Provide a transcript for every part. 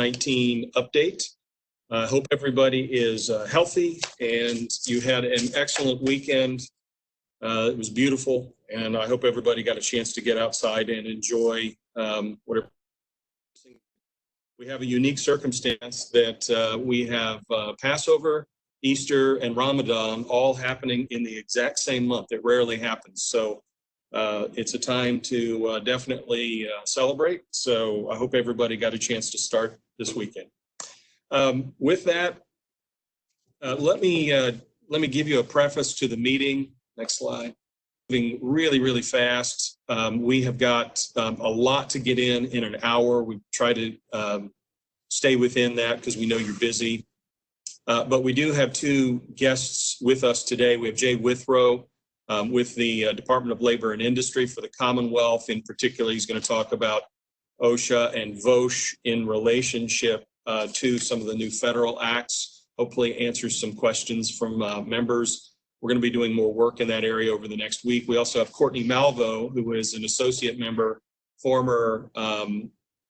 COVID-19 update. I hope everybody is healthy and you had an excellent weekend. It was beautiful, and I hope everybody got a chance to get outside and enjoy whatever. We have a unique circumstance that we have Passover, Easter, and Ramadan all happening in the exact same month. It rarely happens. So it's a time to definitely celebrate. So I hope everybody got a chance to start this weekend. With that, let me give you a preface to the meeting. Next slide. Moving really, really fast. We have got a lot to get in an hour. We try to stay within that because we know you're busy. But we do have two guests with us today. We have Jay Withrow with the Department of Labor and Industry for the Commonwealth. In particular, he's going to talk about OSHA and VOSH in relationship to some of the new federal acts. Hopefully answers some questions from members. We're going to be doing more work in that area over the next week. We also have Courtney Malvo, who is an associate member, former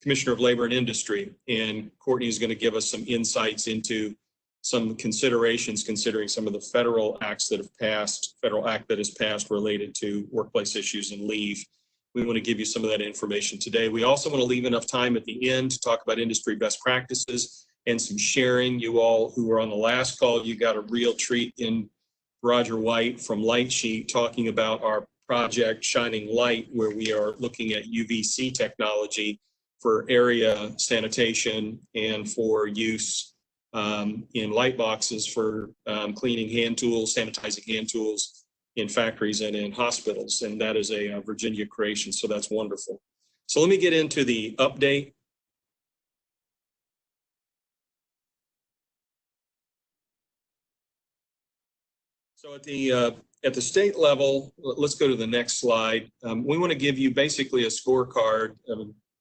Commissioner of Labor and Industry. And Courtney is going to give us some insights into some considerations considering some of the federal acts that have passed, federal act that has passed related to workplace issues and leave. We want to give you some of that information today. We also want to leave enough time at the end to talk about industry best practices and some sharing. You all who were on the last call, you got a real treat in Roger White from Lightsheet talking about our project Shining Light, where we are looking at UVC technology for area sanitation and for use in light boxes for cleaning hand tools, sanitizing hand tools in factories and in hospitals. And that is a Virginia creation, so that's wonderful. So let me get into the update. So at the state level, let's go to the next slide. We want to give you basically a scorecard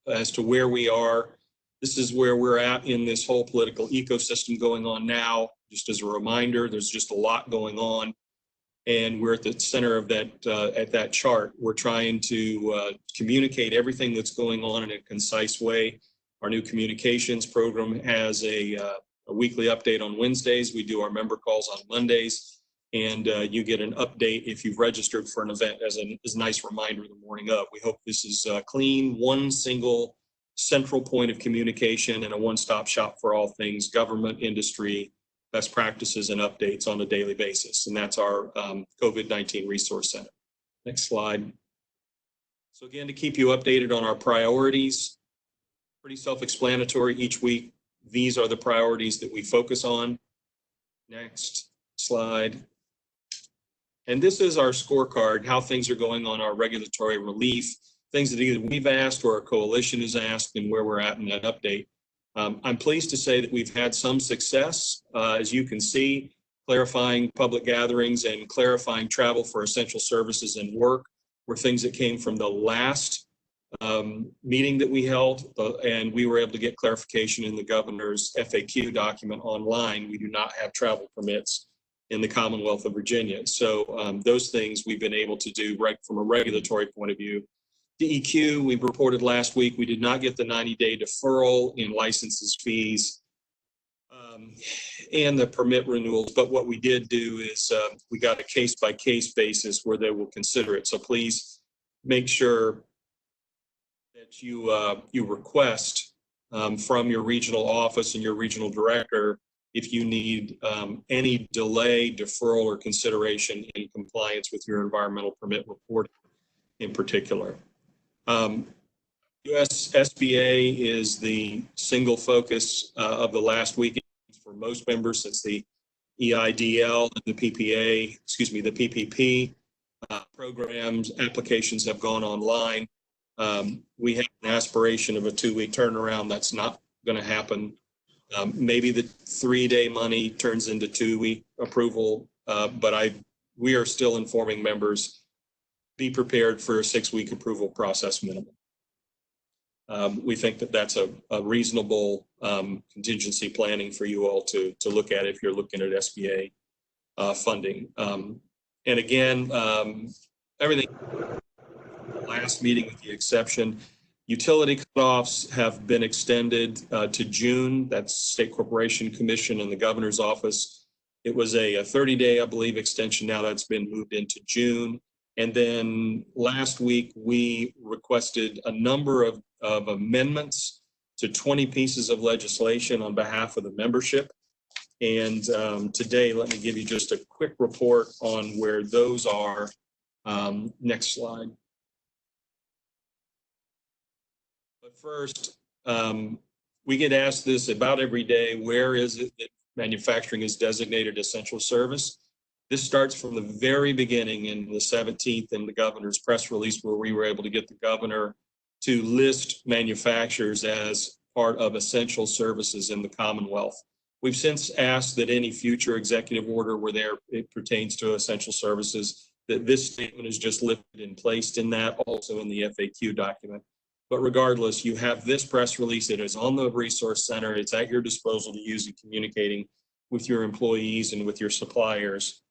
as to where we are. This is where we're at in this whole political ecosystem going on now. Just as a reminder, there's just a lot going on, and we're at the center of that. At that chart, we're trying to communicate everything that's going on in a concise way. Our new communications program has a weekly update on Wednesdays. We do our member calls on Mondays. And you get an update if you've registered for an event as a nice reminder the morning of. We hope this is clean, one single central point of communication and a one-stop shop for all things government, industry, best practices, and updates on a daily basis. And that's our COVID-19 Resource Center. Next slide. So again, to keep you updated on our priorities, pretty self-explanatory each week. These are the priorities that we focus on. Next slide. And this is our scorecard, how things are going on our regulatory relief, things that either we've asked or our coalition has asked, and where we're at in that update. I'm pleased to say that we've had some success, as you can see, clarifying public gatherings and clarifying travel for essential services and work were things that came from the last meeting that we held, and we were able to get clarification in the governor's FAQ document online. We do not have travel permits in the Commonwealth of Virginia. So those things we've been able to do right from a regulatory point of view. DEQ, we reported last week, we did not get the 90-day deferral in licenses fees and the permit renewals, but what we did do is we got a case-by-case basis where they will consider it. So please make sure that you request from your regional office and your regional director if you need any delay, deferral, or consideration in compliance with your environmental permit reporting in particular. US SBA is the single focus of the last weekend for most members since the EIDL and the PPA, the PPP programs, applications have gone online. We have an aspiration of a 2-week turnaround. That's not going to happen. Maybe the 3-day money turns into 2-week approval, but we are still informing members, be prepared for a 6-week approval process minimum. We think that that's a reasonable contingency planning for you all to look at if you're looking at SBA funding. And again, everything, last meeting with the exception, Utility cutoffs have been extended to June. That's State Corporation Commission and the governor's office. It was a 30-day, I believe, extension. Now that's been moved into June. And then last week, we requested a number of amendments to 20 pieces of legislation on behalf of the membership. And today, let me give you just a quick report on where those are. Next slide. But first, we get asked this about every day: where is it that manufacturing is designated essential service? This starts from the very beginning in the 17th in the governor's press release, where we were able to get the governor to list manufacturers as part of essential services in the Commonwealth. We've since asked that any future executive order where it pertains to essential services, that this statement is just lifted and placed in that, also in the FAQ document. But regardless, you have this press release. It is on the Resource Center. It's at your disposal to use in communicating with your employees and with your suppliers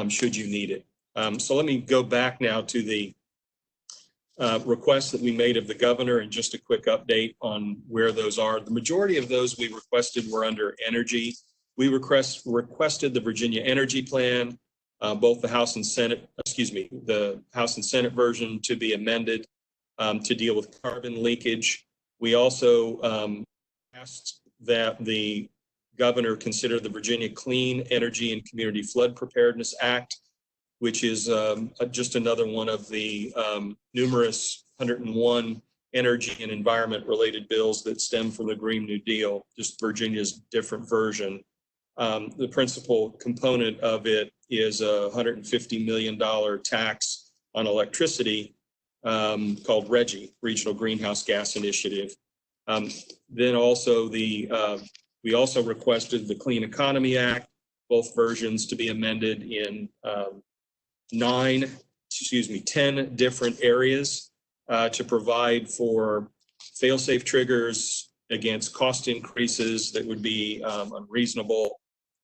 should you need it. So let me go back now to the requests that we made of the governor and just a quick update on where those are. The majority of those we requested were under energy. We requested the Virginia Energy Plan, both the House and Senate, the House and Senate version to be amended to deal with carbon leakage. We also asked that the governor consider the Virginia Clean Energy and Community Flood Preparedness Act, which is just another one of the numerous 101 energy and environment related bills that stem from the Green New Deal, just Virginia's different version. The principal component of it is a $150 million tax on electricity called RGGI, Regional Greenhouse Gas Initiative. Then also we also requested the Clean Economy Act, both versions to be amended in 10 different areas to provide for fail-safe triggers against cost increases that would be unreasonable,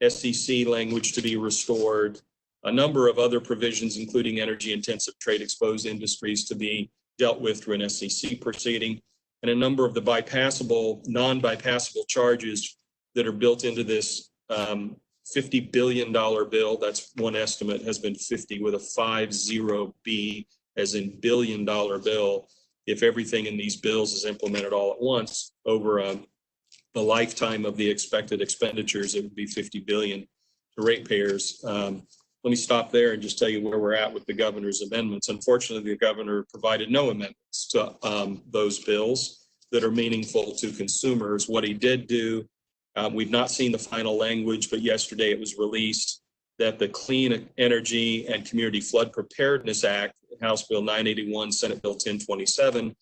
SEC language to be restored, a number of other provisions, including energy-intensive trade-exposed industries, to be dealt with through an SEC proceeding, and a number of the bypassable, non-bypassable charges that are built into this $50 billion bill. That's one estimate, has been 50 with a 50B, as in billion-dollar bill. If everything in these bills is implemented all at once over the lifetime of the expected expenditures, it would be 50 billion to ratepayers. Let me stop there and just tell you where we're at with the governor's amendments. Unfortunately, the governor provided no amendments to those bills that are meaningful to consumers. What he did do, we've not seen the final language, but yesterday it was released that the Clean Energy and Community Flood Preparedness Act, House Bill 981, Senate Bill 1027,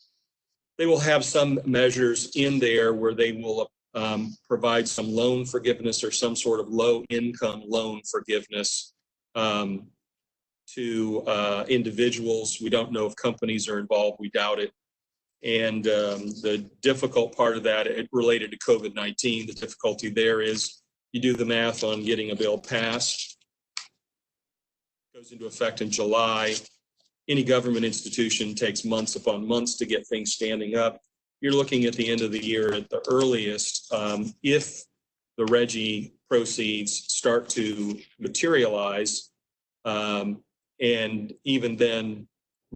they will have some measures in there where they will provide some loan forgiveness or some sort of low-income loan forgiveness to individuals. We don't know if companies are involved. We doubt it. And the difficult part of that, it related to COVID-19, the difficulty there is you do the math on getting a bill passed. It goes into effect in July. Any government institution takes months upon months to get things standing up. You're looking at the end of the year at the earliest, if the RGGI proceeds start to materialize, and even then,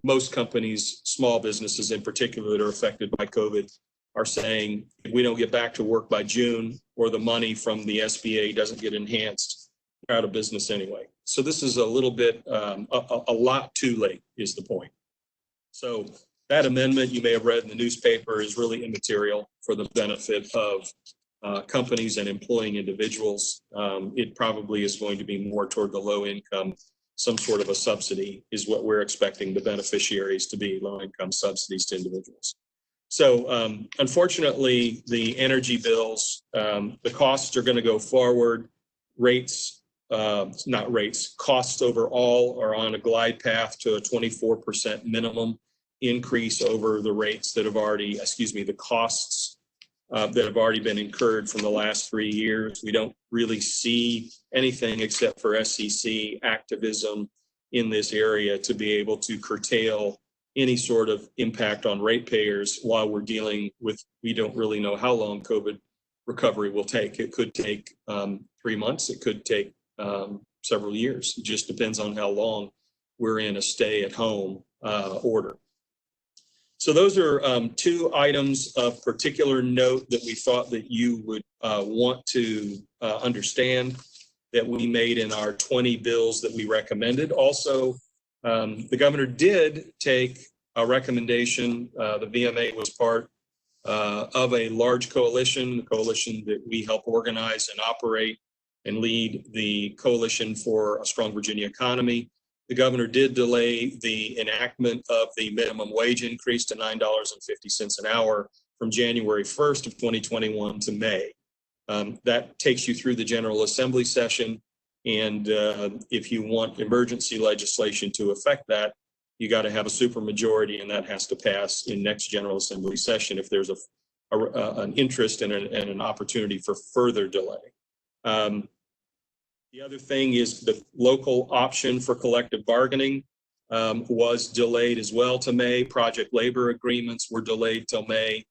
most companies, small businesses in particular that are affected by COVID, are saying if we don't get back to work by June or the money from the SBA doesn't get enhanced, we're out of business anyway. So this is a little bit, a lot too late is the point. So that amendment you may have read in the newspaper is really immaterial for the benefit of companies and employing individuals. It probably is going to be more toward the low income. Some sort of a subsidy is what we're expecting the beneficiaries to be, low income subsidies to individuals. So unfortunately, the energy bills, the costs are going to go forward. Costs overall are on a glide path to a 24% minimum increase over the rates that have already, the costs that have already been incurred from the last 3 years. We don't really see anything except for SEC activism in this area to be able to curtail any sort of impact on ratepayers while we're dealing with, we don't really know how long COVID recovery will take. It could take 3 months. It could take several years. It just depends on how long we're in a stay-at-home order. So those are 2 items of particular note that we thought that you would want to understand that we made in our 20 bills that we recommended. Also, the governor did take a recommendation. The VMA was part of a large coalition, the coalition that we help organize and operate and lead, the Coalition for a Strong Virginia Economy. The governor did delay the enactment of the minimum wage increase to $9.50 an hour from January 1st of 2021 to May. That takes you through the General Assembly session. And if you want emergency legislation to affect that, you got to have a supermajority, and that has to pass in next General Assembly session if there's an interest and an opportunity for further delay. The other thing is the local option for collective bargaining was delayed as well to May. Project labor agreements were delayed till May,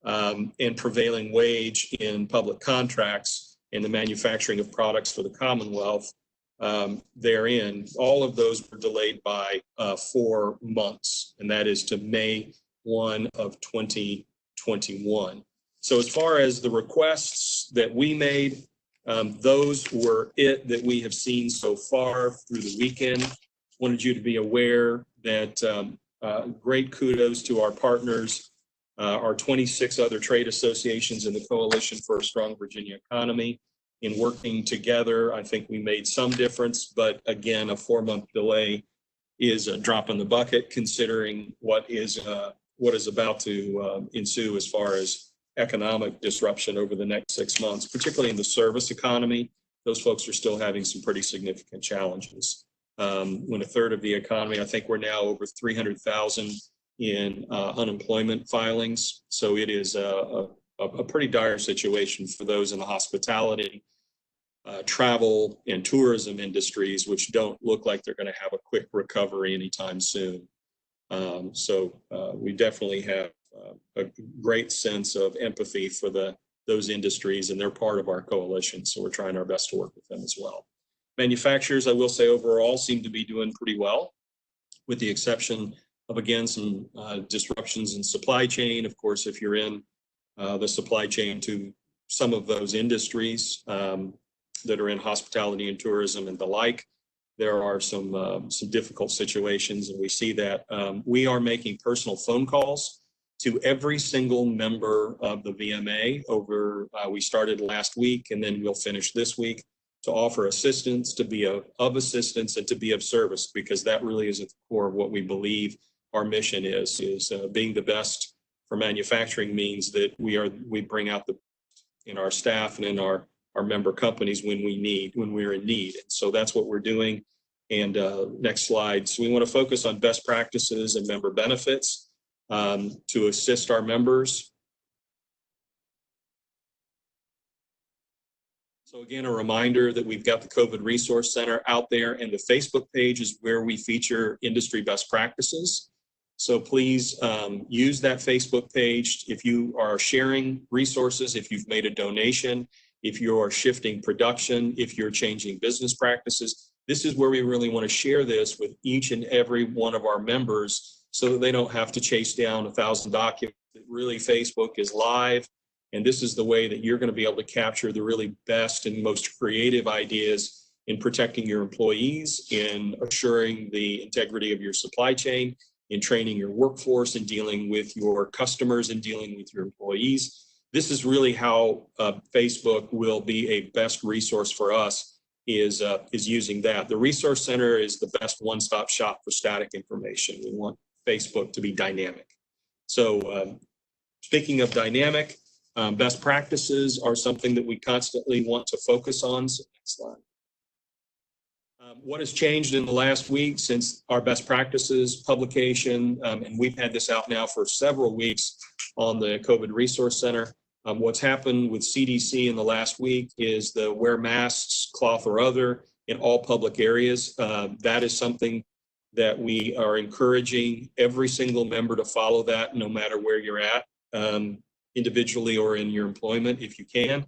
and prevailing wage in public contracts and the manufacturing of products for the Commonwealth therein. All of those were delayed by 4 months, and that is to May 1 of 2021. So as far as the requests that we made, those were it that we have seen so far through the weekend. Wanted you to be aware that great kudos to our partners, our 26 other trade associations in the Coalition for a Strong Virginia Economy. In working together, I think we made some difference, but again, a 4-month delay is a drop in the bucket considering what is about to ensue as far as economic disruption over the next 6 months, particularly in the service economy. Those folks are still having some pretty significant challenges. When a third of the economy, I think we're now over 300,000 in unemployment filings. So it is a pretty dire situation for those in the hospitality, travel, and tourism industries, which don't look like they're going to have a quick recovery anytime soon. So we definitely have a great sense of empathy for those industries, and they're part of our coalition. So we're trying our best to work with them as well. Manufacturers, I will say overall, seem to be doing pretty well, with the exception of, again, some disruptions in supply chain. Of course, if you're in the supply chain to some of those industries that are in hospitality and tourism and the like, there are some difficult situations, and we see that. We are making personal phone calls to every single member of the VMA we started last week, and then we'll finish this week, to offer assistance, to be of assistance, and to be of service, because that really is at the core of what we believe our mission is being the best for manufacturing means that we bring out the in our staff and in our member companies when we're in need. And so that's what we're doing. And next slide. So we want to focus on best practices and member benefits to assist our members. So again, a reminder that we've got the COVID Resource Center out there, and the Facebook page is where we feature industry best practices. So please use that Facebook page. If you are sharing resources, if you've made a donation, if you are shifting production, if you're changing business practices, this is where we really want to share this with each and every one of our members so that they don't have to chase down 1,000 documents. Really, Facebook is live, and this is the way that you're going to be able to capture the really best and most creative ideas in protecting your employees, in assuring the integrity of your supply chain, in training your workforce, and dealing with your customers, and dealing with your employees. This is really how Facebook will be a best resource for us, is using that. The Resource Center is the best one-stop shop for static information. We want Facebook to be dynamic. So speaking of dynamic, best practices are something that we constantly want to focus on. So next slide. What has changed in the last week since our best practices publication, and we've had this out now for several weeks on the COVID Resource Center. What's happened with CDC in the last week is the wear masks, cloth or other, in all public areas. That is something that we are encouraging every single member to follow that no matter where you're at, individually or in your employment if you can.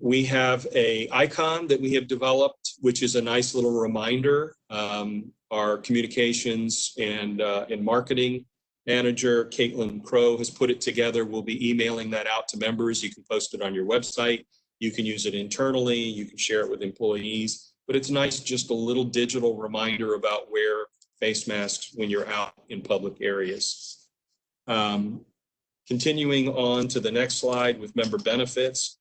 We have a icon that we have developed, which is a nice little reminder. Our communications and marketing manager, Caitlin Crow, has put it together. We'll be emailing that out to members. You can post it on your website. You can use it internally. You can share it with employees. But it's nice, just a little digital reminder about wear face masks when you're out in public areas. Continuing on to the next slide with member benefits.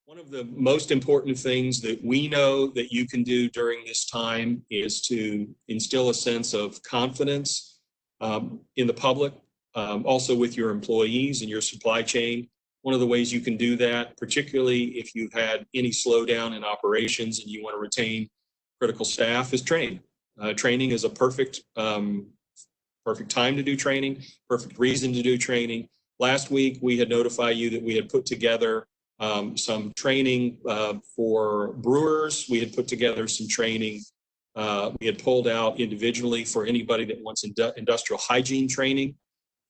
One of the most important things that we know that you can do during this time is to instill a sense of confidence in the public, also with your employees and your supply chain. One of the ways you can do that, particularly if you've had any slowdown in operations and you want to retain critical staff, is training. Training is a perfect time to do training, perfect reason to do training. Last week, we had notified you that we had put together some training for brewers. We had put together some training. We had pulled out individually for anybody that wants industrial hygiene training.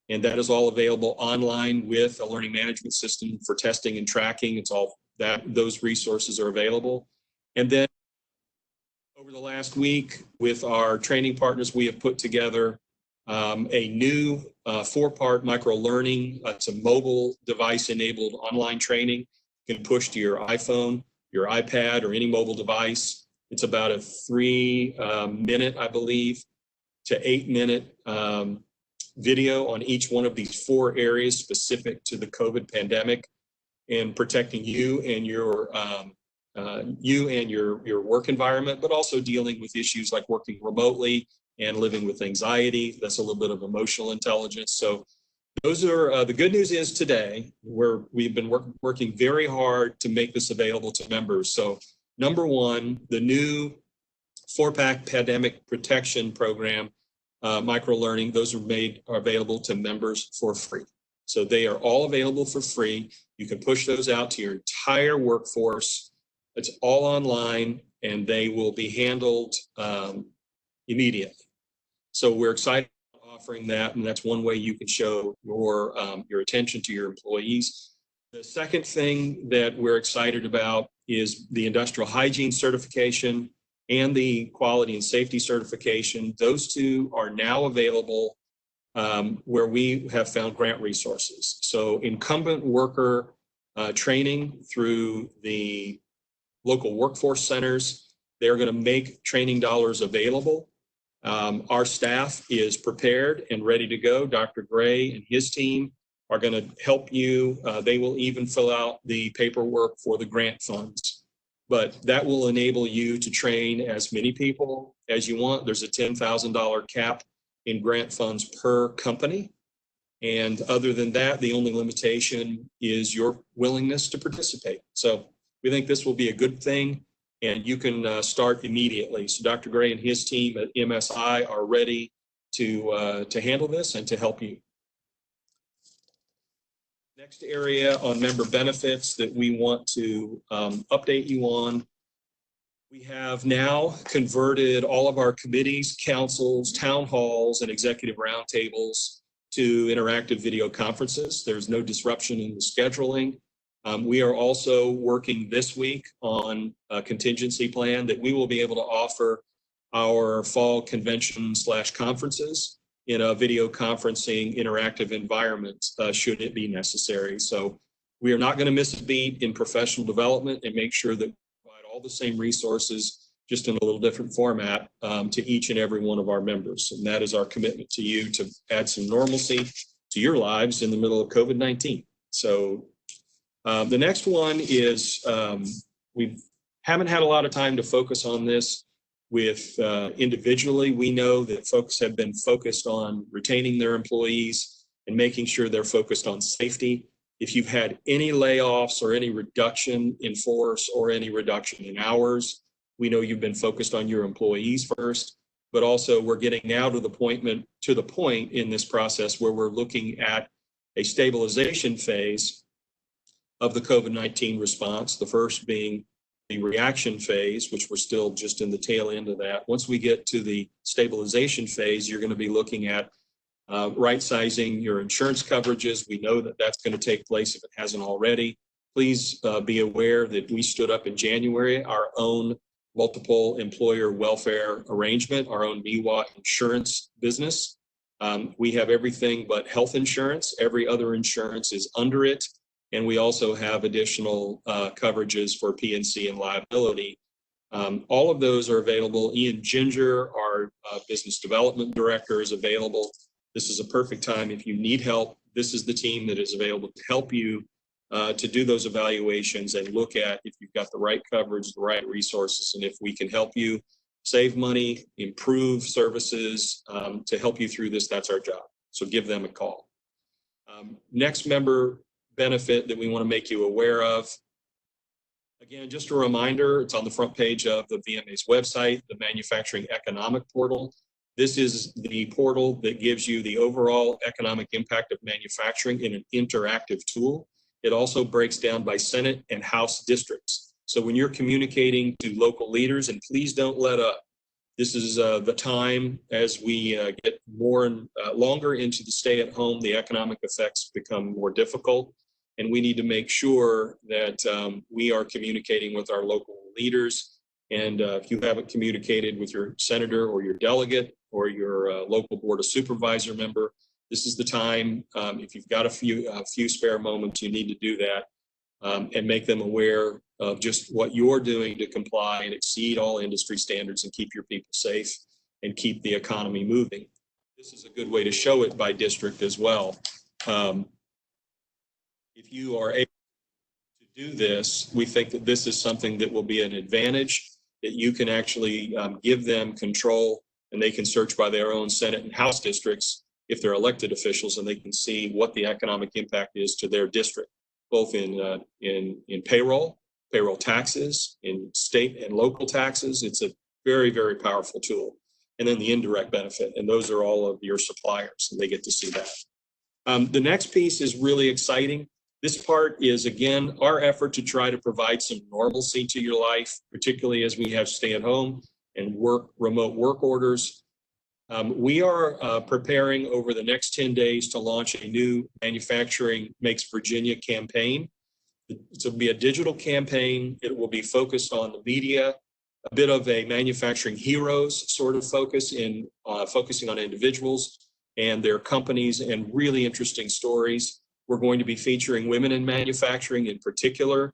And that is all available online with a learning management system for testing and tracking. It's all that, those resources are available. And then over the last week with our training partners, we have put together a new 4-part micro learning. It's a mobile device enabled online training. You can push to your iPhone, your iPad, or any mobile device. It's about a 3-minute, I believe, to 8-minute video on each one of these 4 areas specific to the COVID pandemic and protecting you and your work environment, but also dealing with issues like working remotely and living with anxiety. That's a little bit of emotional intelligence. So those are the good news is today we've been working very hard to make this available to members. So number one, the new 4-pack pandemic protection program, micro learning, those are available to members for free. So they are all available for free. You can push those out to your entire workforce. It's all online and they will be handled immediately. So we're excited about offering that, and that's one way you can show your attention to your employees. The second thing that we're excited about is the industrial hygiene certification and the quality and safety certification. Those 2 are now available where we have found grant resources. So incumbent worker training through the local workforce centers, they're going to make training dollars available. Our staff is prepared and ready to go. Dr. Gray and his team are going to help you. They will even fill out the paperwork for the grant funds. But that will enable you to train as many people as you want. There's a $10,000 cap in grant funds per company. And other than that, the only limitation is your willingness to participate. So we think this will be a good thing, and you can start immediately. So Dr. Gray and his team at MSI are ready to handle this and to help you. Next area on member benefits that we want to update you on. We have now converted all of our committees, councils, town halls, and executive roundtables to interactive video conferences. There's no disruption in the scheduling. We are also working this week on a contingency plan that we will be able to offer our fall convention/conferences in a video conferencing interactive environment should it be necessary. So we are not going to miss a beat in professional development and make sure that we provide all the same resources, just in a little different format to each and every one of our members. And that is our commitment to you to add some normalcy to your lives in the middle of COVID-19. So the next one is we haven't had a lot of time to focus on this with individually. We know that folks have been focused on retaining their employees and making sure they're focused on safety. If you've had any layoffs or any reduction in force or any reduction in hours, we know you've been focused on your employees first, but also we're getting now to the point in this process where we're looking at a stabilization phase of the COVID-19 response, the first being the reaction phase, which we're still just in the tail end of that. Once we get to the stabilization phase, you're going to be looking at right-sizing your insurance coverages. We know that that's going to take place if it hasn't already. Please be aware that we stood up in January our own multiple employer welfare arrangement, our own MIWA insurance business. We have everything but health insurance. Every other insurance is under it. And we also have additional coverages for P&C and liability. All of those are available. Ian Ginger, our business development director, is available. This is a perfect time if you need help. This is the team that is available to help you to do those evaluations and look at if you've got the right coverage, the right resources, and if we can help you save money, improve services to help you through this. That's our job. So give them a call. Next member benefit that we want to make you aware of. Again, just a reminder, it's on the front page of the VMA's website, the Manufacturing Economic Portal. This is the portal that gives you the overall economic impact of manufacturing in an interactive tool. It also breaks down by Senate and House districts. So when you're communicating to local leaders, and please don't let up, this is the time as we get more and longer into the stay at home, the economic effects become more difficult. And we need to make sure that we are communicating with our local leaders. And if you haven't communicated with your senator or your delegate or your local board of supervisor member, this is the time. If you've got a few spare moments, you need to do that and make them aware of just what you're doing to comply and exceed all industry standards and keep your people safe and keep the economy moving. This is a good way to show it by district as well. If you are able to do this, we think that this is something that will be an advantage, that you can actually give them control, and they can search by their own Senate and House districts if they're elected officials, and they can see what the economic impact is to their district, both in payroll taxes, in state and local taxes. It's a very, very powerful tool. And then the indirect benefit, and those are all of your suppliers, and they get to see that. The next piece is really exciting. This part is, again, our effort to try to provide some normalcy to your life, particularly as we have stay at home and remote work orders. We are preparing over the next 10 days to launch a new Manufacturing Makes Virginia campaign. It will be a digital campaign. It will be focused on the media, a bit of a manufacturing heroes sort of focus in focusing on individuals and their companies and really interesting stories. We're going to be featuring women in manufacturing in particular.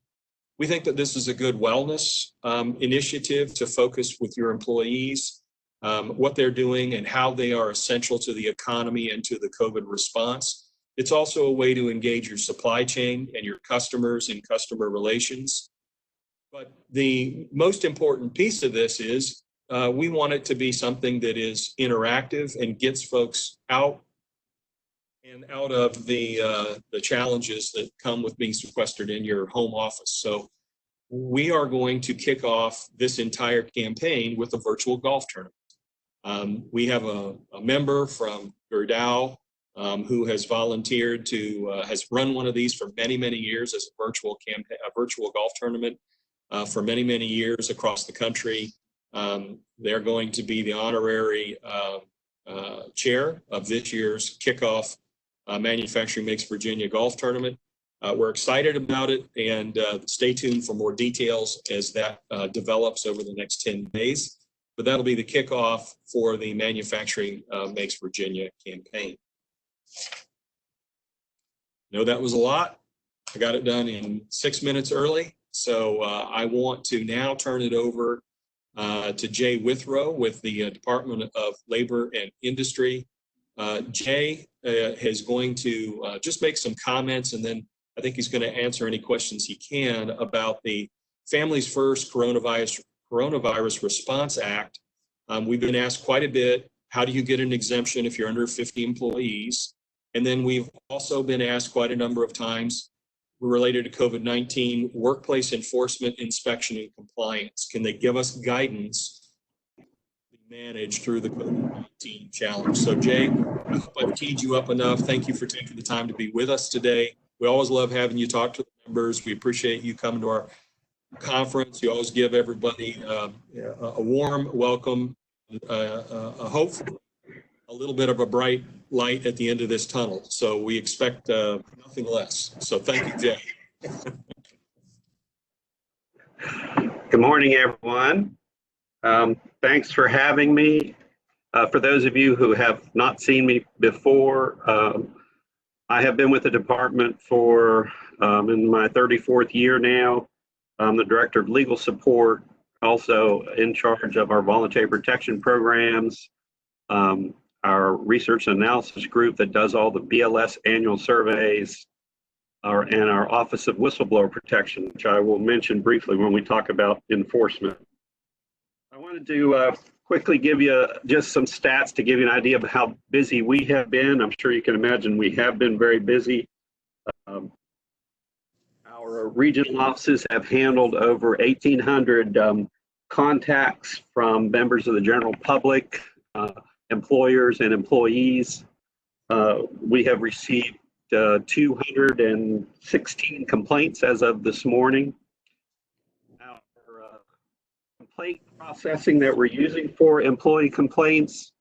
We think that this is a good wellness initiative to focus with your employees, what they're doing and how they are essential to the economy and to the COVID response. It's also a way to engage your supply chain and your customers in customer relations. But the most important piece of this is we want it to be something that is interactive and gets folks out of the challenges that come with being sequestered in your home office. So we are going to kick off this entire campaign with a virtual golf tournament. We have a member from Gerdau who has volunteered to, has run one of these for many, many years as a virtual campaign, a virtual golf tournament for many, many years across the country. They're going to be the honorary chair of this year's kickoff Manufacturing Makes Virginia golf tournament. We're excited about it, and stay tuned for more details as that develops over the next 10 days. But that'll be the kickoff for the Manufacturing Makes Virginia campaign. I know that was a lot. I got it done in 6 minutes early. So I want to now turn it over to Jay Withrow with the Department of Labor and Industry. Jay is going to just make some comments, and then I think he's going to answer any questions he can about the Families First Coronavirus Response Act. We've been asked quite a bit, how do you get an exemption if you're under 50 employees? And then we've also been asked quite a number of times related to COVID-19, workplace enforcement, inspection, and compliance. Can they give us guidance to manage through the COVID-19 challenge? So Jay, I hope I've teed you up enough. Thank you for taking the time to be with us today. We always love having you talk to the members. We appreciate you coming to our conference. You always give everybody a warm welcome, a hope, a little bit of a bright light at the end of this tunnel. So we expect nothing less. So thank you, Jay. Good morning, everyone. Thanks for having me. For those of you who have not seen me before, I have been with the department for in my 34th year now. I'm the director of legal support, also in charge of our voluntary protection programs, our research and analysis group that does all the BLS annual surveys, and our Office of Whistleblower Protection, which I will mention briefly when we talk about enforcement. I wanted to quickly give you just some stats to give you an idea of how busy we have been. I'm sure you can imagine we have been very busy. Our regional offices have handled over 1,800 contacts from members of the general public, employers and employees. We have received 216 complaints as of this morning. Our complaint processing that we're using for employee complaints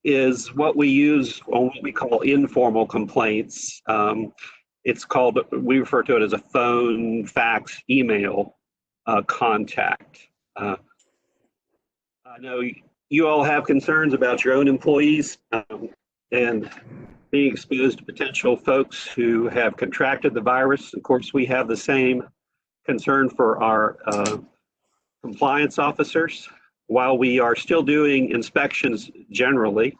is what we use on what we call informal complaints. It's called, we refer to it as a phone, fax, email contact. I know you all have concerns about your own employees and being exposed to potential folks who have contracted the virus. Of course, we have the same concern for our compliance officers. While we are still doing inspections generally,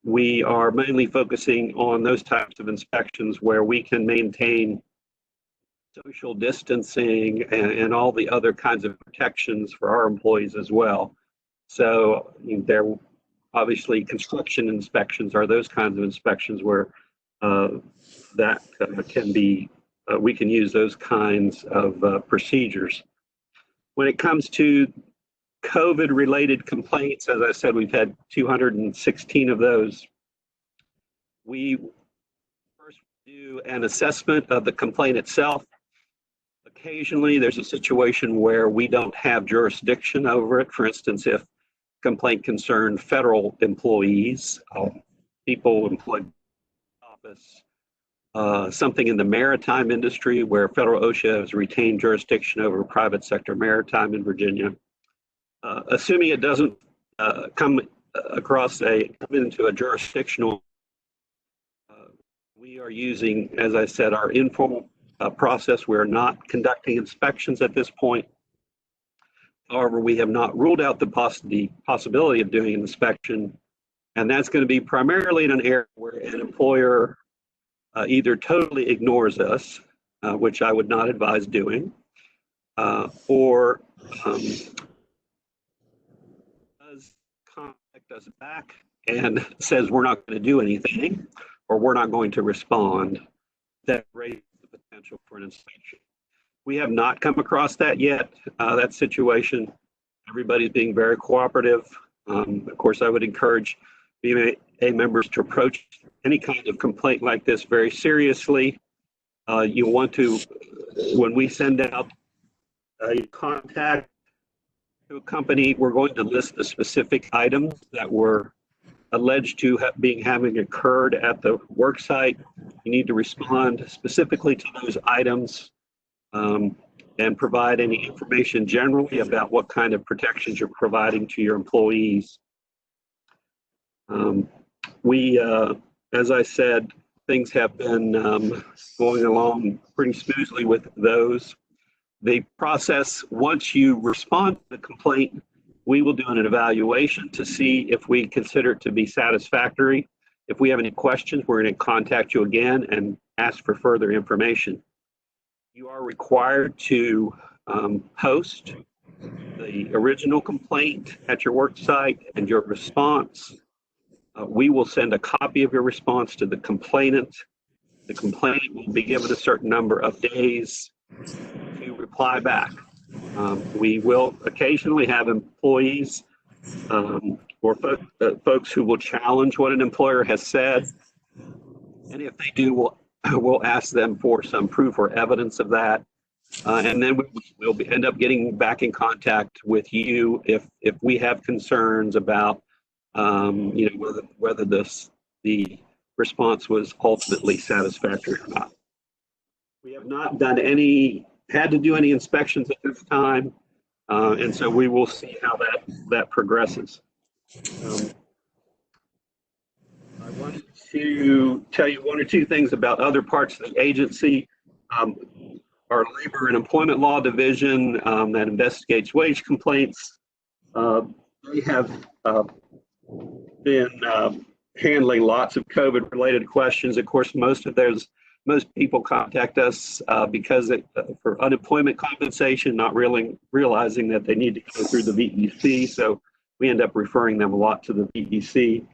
we are mainly focusing on those types of inspections where we can maintain social distancing and all the other kinds of protections for our employees as well. So there, obviously, construction inspections are those kinds of inspections where that can be, we can use those kinds of procedures. When it comes to COVID-related complaints, as I said, we've had 216 of those. We first do an assessment of the complaint itself. Occasionally, there's a situation where we don't have jurisdiction over it. For instance, if complaint concerned federal employees, people employed in the office, something in the maritime industry where federal OSHA has retained jurisdiction over private sector maritime in Virginia. Assuming it doesn't come into a jurisdictional, we are using, as I said, our informal process. We're not conducting inspections at this point. However, we have not ruled out the possibility of doing an inspection, and that's going to be primarily in an area where an employer either totally ignores us, which I would not advise doing, or does contact us back and says we're not going to do anything, or we're not going to respond. That raises the potential for an inspection. We have not come across that yet, that situation. Everybody's being very cooperative. Of course, I would encourage VMA members to approach any kind of complaint like this very seriously. You want to, when we send out a contact to a company, we're going to list the specific items that were alleged to having occurred at the work site. You need to respond specifically to those items and provide any information generally about what kind of protections you're providing to your employees. As I said, things have been going along pretty smoothly with those. The process, once you respond to the complaint, we will do an evaluation to see if we consider it to be satisfactory. If we have any questions, we're going to contact you again and ask for further information. You are required to post the original complaint at your work site and your response. We will send a copy of your response to the complainant. The complainant will be given a certain number of days to reply back. We will occasionally have employees or folks who will challenge what an employer has said. And if they do, we'll ask them for some proof or evidence of that. And then we'll end up getting back in contact with you if we have concerns about whether the response was ultimately satisfactory or not. We have not had to do any inspections at this time, and so we will see how that progresses. I wanted to tell you one or two things about other parts of the agency. Our Labor and Employment Law Division that investigates wage complaints, they have been handling lots of COVID-related questions. Of course, most people contact us because for unemployment compensation, not really realizing that they need to go through the VEC. So we end up referring them a lot to the VEC.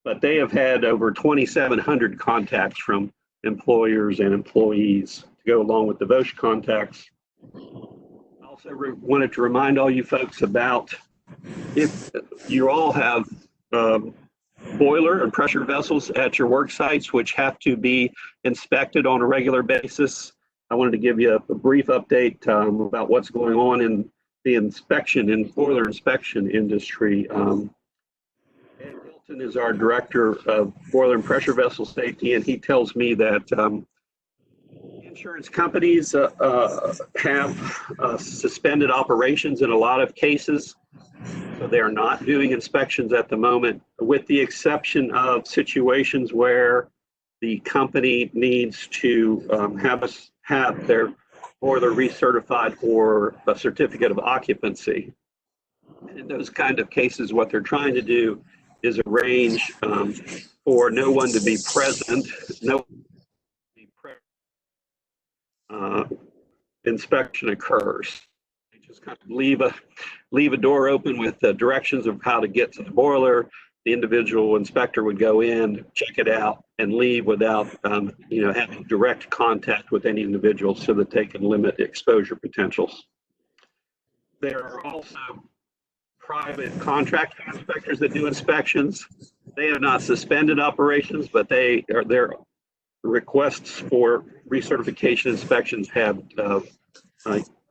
But they have had over 2,700 contacts from employers and employees to go along with the VOSH contacts. I also wanted to remind all you folks about if you all have boiler and pressure vessels at your work sites, which have to be inspected on a regular basis. I wanted to give you a brief update about what's going on in the boiler inspection industry. Ed Hilton is our director of boiler and pressure vessel safety, and he tells me that insurance companies have suspended operations in a lot of cases. So they are not doing inspections at the moment, with the exception of situations where the company needs to have their boiler recertified for a certificate of occupancy. And in those kind of cases, what they're trying to do is arrange for no one to be present, inspection occurs. They just kind of leave a door open with the directions of how to get to the boiler. The individual inspector would go in, check it out, and leave without having direct contact with any individual so that they can limit exposure potentials. There are also private contractor inspectors that do inspections. They have not suspended operations, but their requests for recertification inspections have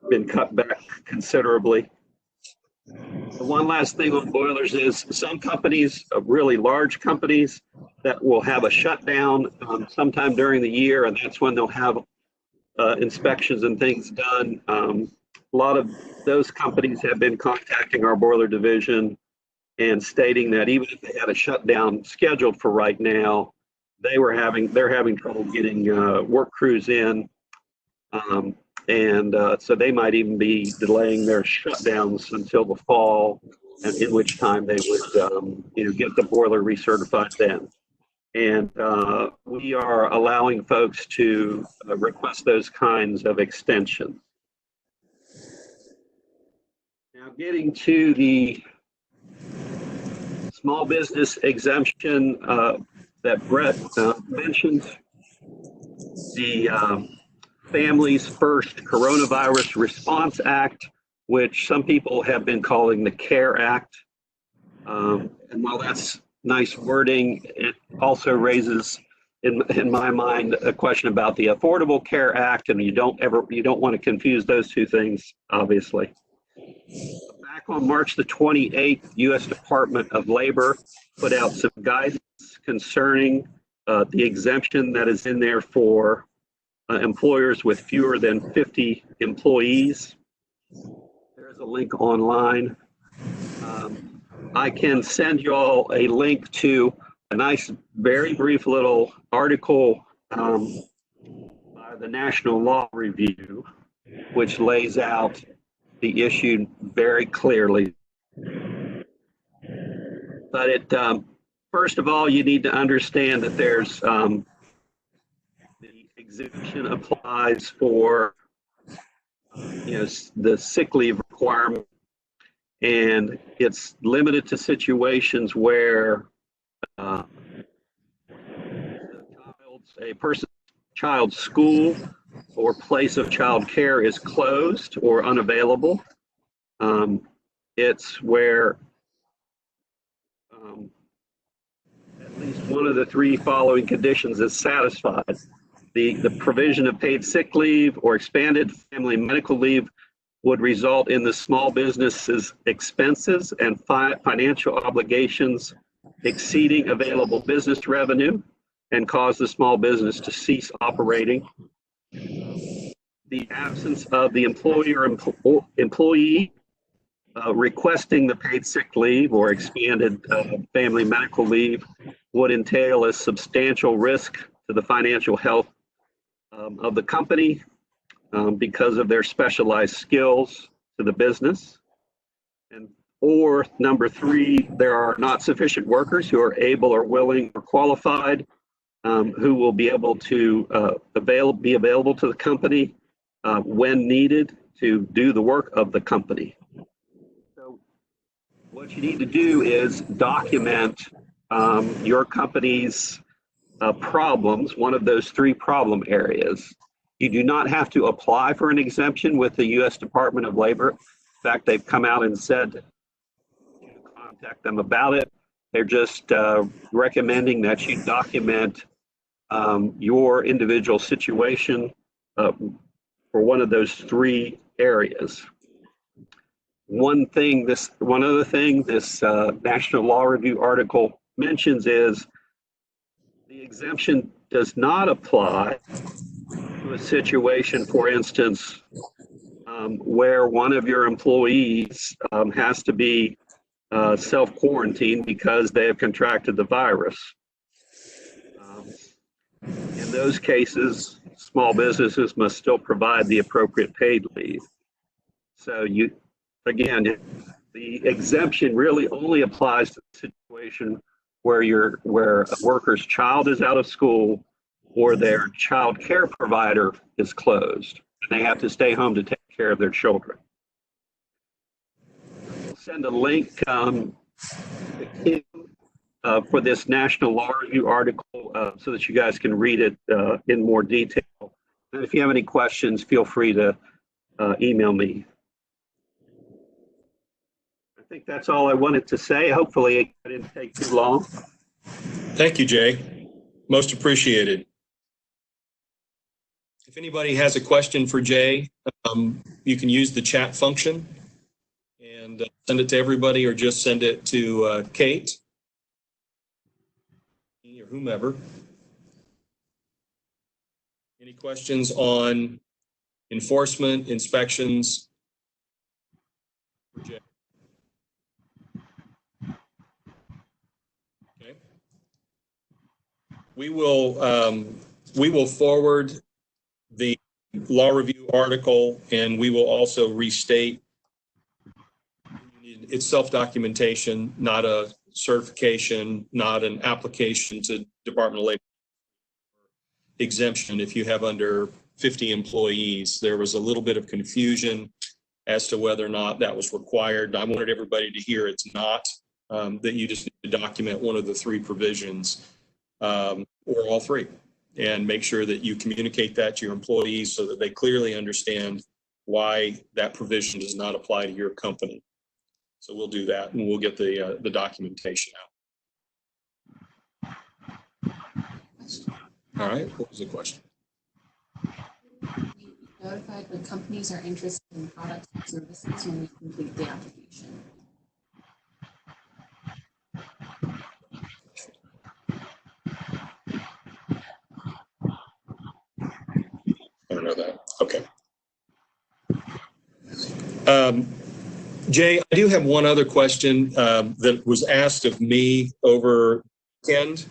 been cut back considerably. The one last thing on boilers is some companies, really large companies, that will have a shutdown sometime during the year, and that's when they'll have inspections and things done. A lot of those companies have been contacting our boiler division and stating that even if they had a shutdown scheduled for right now, they're having trouble getting work crews in. So they might even be delaying their shutdowns until the fall, and in which time they would get the boiler recertified then. And we are allowing folks to request those kinds of extensions. Now, getting to the small business exemption that Brett mentioned, the Families First Coronavirus Response Act, which some people have been calling the CARE Act. And while that's nice wording, it also raises, in my mind, a question about the Affordable Care Act, and you don't want to confuse those two things, obviously. Back on March the 28th, U.S. Department of Labor put out some guidance concerning the exemption that is in there for employers with fewer than 50 employees. There's a link online. I can send you all a link to a nice, very brief little article by the National Law Review, which lays out the issue very clearly. But first of all, you need to understand that there's the exemption applies for the sick leave requirement, and it's limited to situations where a person's child's school or place of child care is closed or unavailable. It's where at least one of the three following conditions is satisfied. the provision of paid sick leave or expanded family medical leave would result in the small business's expenses and financial obligations exceeding available business revenue and cause the small business to cease operating. The absence of the employee requesting the paid sick leave or expanded family medical leave would entail a substantial risk to the financial health of the company because of their specialized skills to the business. Or number three, there are not sufficient workers who are able or willing or qualified who will be able to be available to the company when needed to do the work of the company. So what you need to do is document your company's problems, one of those three problem areas. You do not have to apply for an exemption with the U.S. Department of Labor. In fact, they've come out and said to contact them about it. They're just recommending that you document your individual situation for one of those three areas. One other thing this National Law Review article mentions is the exemption does not apply to a situation, for instance, where one of your employees has to be self-quarantined because they have contracted the virus. In those cases, small businesses must still provide the appropriate paid leave. So again, the exemption really only applies to the situation where a worker's child is out of school or their child care provider is closed and they have to stay home to take care of their children. We'll send a link to Kim for this National Law Review article so that you guys can read it in more detail. And if you have any questions, feel free to email me. I think that's all I wanted to say. Hopefully it didn't take too long. Thank you, Jay. Most appreciated. If anybody has a question for Jay, you can use the chat function and send it to everybody or just send it to Kate or whomever. Any questions on enforcement, inspections for Jay? Okay. We will forward the law review article, and we will also restate it's self-documentation, not a certification, not an application to Department of Labor exemption. If you have under 50 employees, there was a little bit of confusion as to whether or not that was required. I wanted everybody to hear it's not, that you just need to document one of the three provisions or all three, and make sure that you communicate that to your employees so that they clearly understand why that provision does not apply to your company. So we'll do that, and we'll get the documentation out. All right, what was the question? We notified when companies are interested in products and services when we complete the application. I don't know that. Okay. Jay, I do have one other question that was asked of me over the weekend,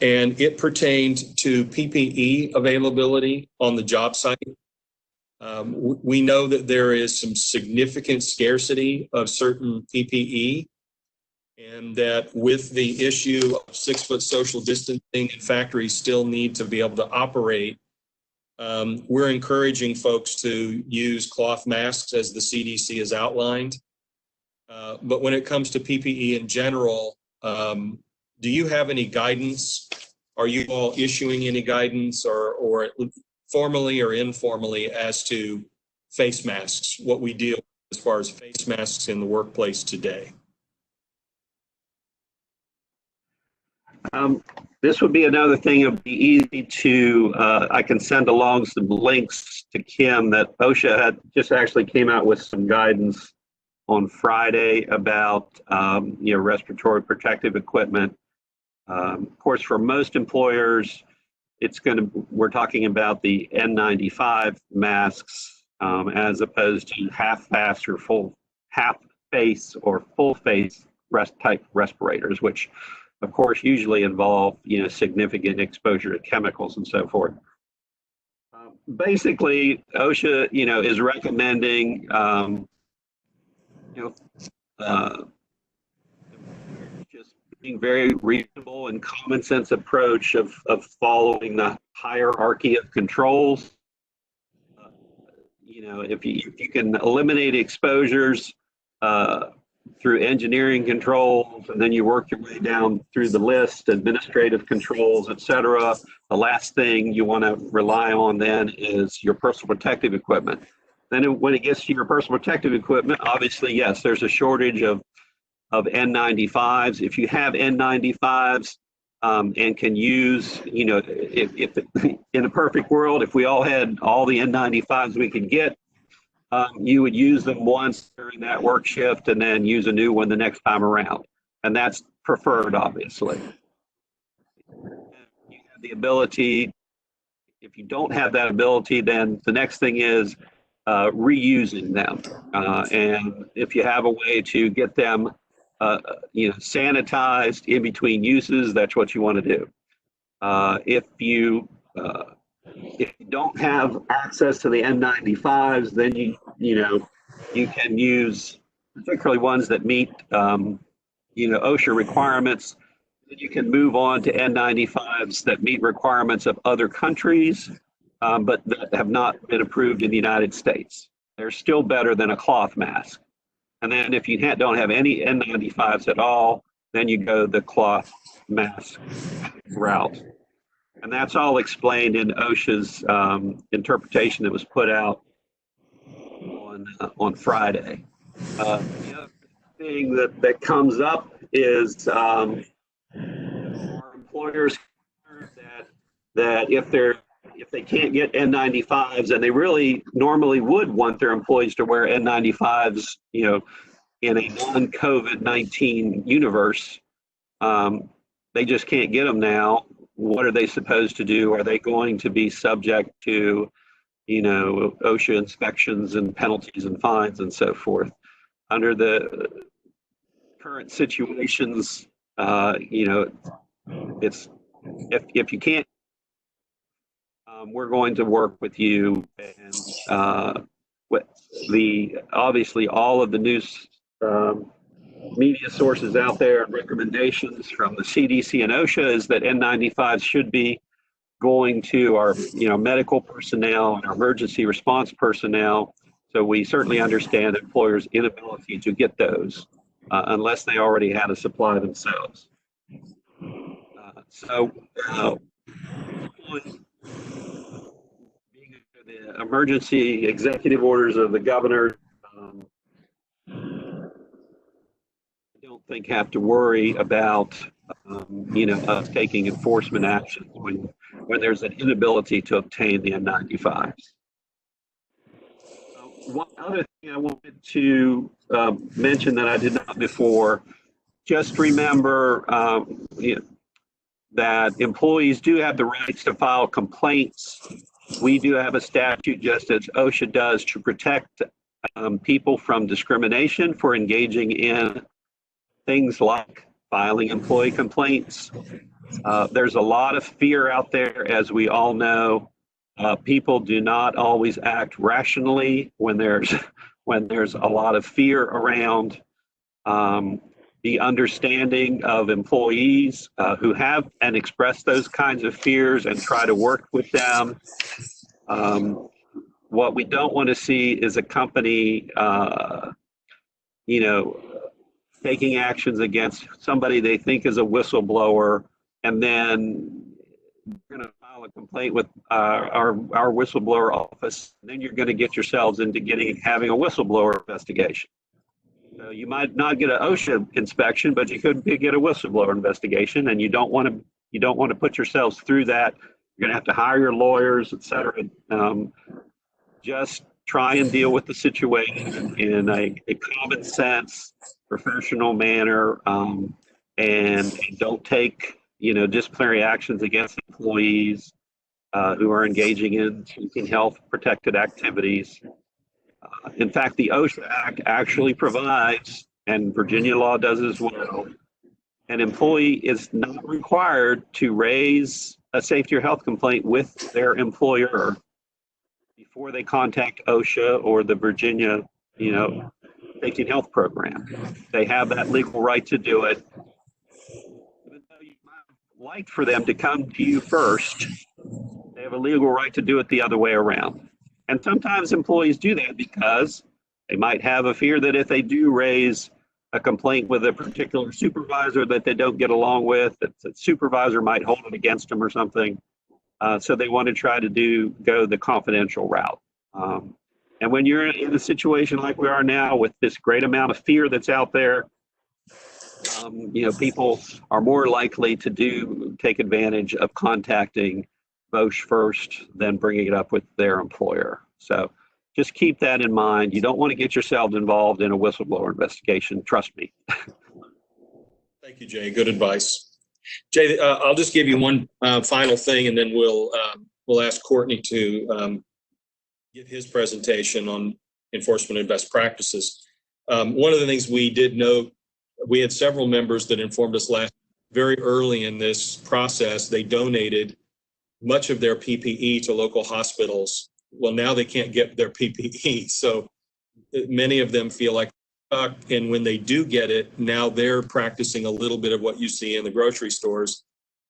and it pertained to PPE availability on the job site. We know that there is some significant scarcity of certain PPE, and that with the issue of 6-foot social distancing and factories still need to be able to operate, we're encouraging folks to use cloth masks as the CDC has outlined. But when it comes to PPE in general, do you have any guidance? Are you all issuing any guidance or formally or informally as to face masks, what we deal with as far as face masks in the workplace today? This would be another thing. It would be easy to, I can send along some links to Kim that OSHA had just actually came out with some guidance on Friday about, respiratory protective equipment. Of course, for most employers, we're talking about the N95 masks as opposed to half face or full face type respirators, which of course usually involve significant exposure to chemicals and so forth. Basically, OSHA is recommending just being very reasonable and common sense approach of following the hierarchy of controls. If you can eliminate exposures through engineering controls, and then you work your way down through the list, administrative controls, et cetera. The last thing you want to rely on then is your personal protective equipment. Then when it gets to your personal protective equipment, obviously, yes, there's a shortage of N95s. If you have N95s and can use, if in a perfect world, if we all had all the N95s we could get, you would use them once during that work shift and then use a new one the next time around. And that's preferred, obviously. You have the ability, if you don't have that ability, then the next thing is reusing them. And if you have a way to get them sanitized in between uses, that's what you want to do. If you don't have access to the N95s, then you can use particularly ones that meet OSHA requirements. You can move on to N95s that meet requirements of other countries, but that have not been approved in the United States. They're still better than a cloth mask. And then if you don't have any N95s at all, then you go the cloth mask route. And that's all explained in OSHA's interpretation that was put out on Friday. The other thing that comes up is our employers that if they can't get N95s, and they really normally would want their employees to wear N95s, in a non-COVID-19 universe, they just can't get them now. What are they supposed to do? Are they going to be subject to, OSHA inspections and penalties and fines and so forth? Under the current situations, it's if you can't, we're going to work with you, and obviously all of the news media sources out there and recommendations from the CDC and OSHA is that N95s should be going to our medical personnel and our emergency response personnel. So we certainly understand employers' inability to get those unless they already had a supply themselves. Being under the emergency executive orders of the governor, I don't think have to worry about us taking enforcement actions when there's an inability to obtain the N95s. One other thing I wanted to mention that I did not before, just remember that employees do have the rights to file complaints. We do have a statute, just as OSHA does, to protect people from discrimination for engaging in things like filing employee complaints. There's a lot of fear out there, as we all know. People do not always act rationally when there's a lot of fear around. The understanding of employees who have and express those kinds of fears and try to work with them. What we don't want to see is a company, taking actions against somebody they think is a whistleblower, and then you're going to file a complaint with our whistleblower office. Then you're going to get yourselves into having a whistleblower investigation. You might not get an OSHA inspection, but you could get a whistleblower investigation, and you don't want to put yourselves through that. You're going to have to hire your lawyers, et cetera. Just try and deal with the situation in a common sense, professional manner, and don't take disciplinary actions against employees who are engaging in seeking health protected activities. In fact, the OSHA Act actually provides, and Virginia law does as well, an employee is not required to raise a safety or health complaint with their employer before they contact OSHA or the Virginia, safety and health program. They have that legal right to do it. Even though you might have liked for them to come to you first, they have a legal right to do it the other way around. And sometimes employees do that because they might have a fear that if they do raise a complaint with a particular supervisor that they don't get along with, that the supervisor might hold it against them or something. So they want to try to go the confidential route. And when you're in a situation like we are now with this great amount of fear that's out there, people are more likely to take advantage of contacting VOSH first than bringing it up with their employer. So just keep that in mind. You don't want to get yourselves involved in a whistleblower investigation. Trust me. Thank you, Jay. Good advice. Jay, I'll just give you one final thing, and then we'll ask Courtney to give his presentation on enforcement and best practices. One of the things we did note, we had several members that informed us very early in this process, they donated much of their PPE to local hospitals. Well, now they can't get their PPE. So many of them feel like, and when they do get it, now they're practicing a little bit of what you see in the grocery stores,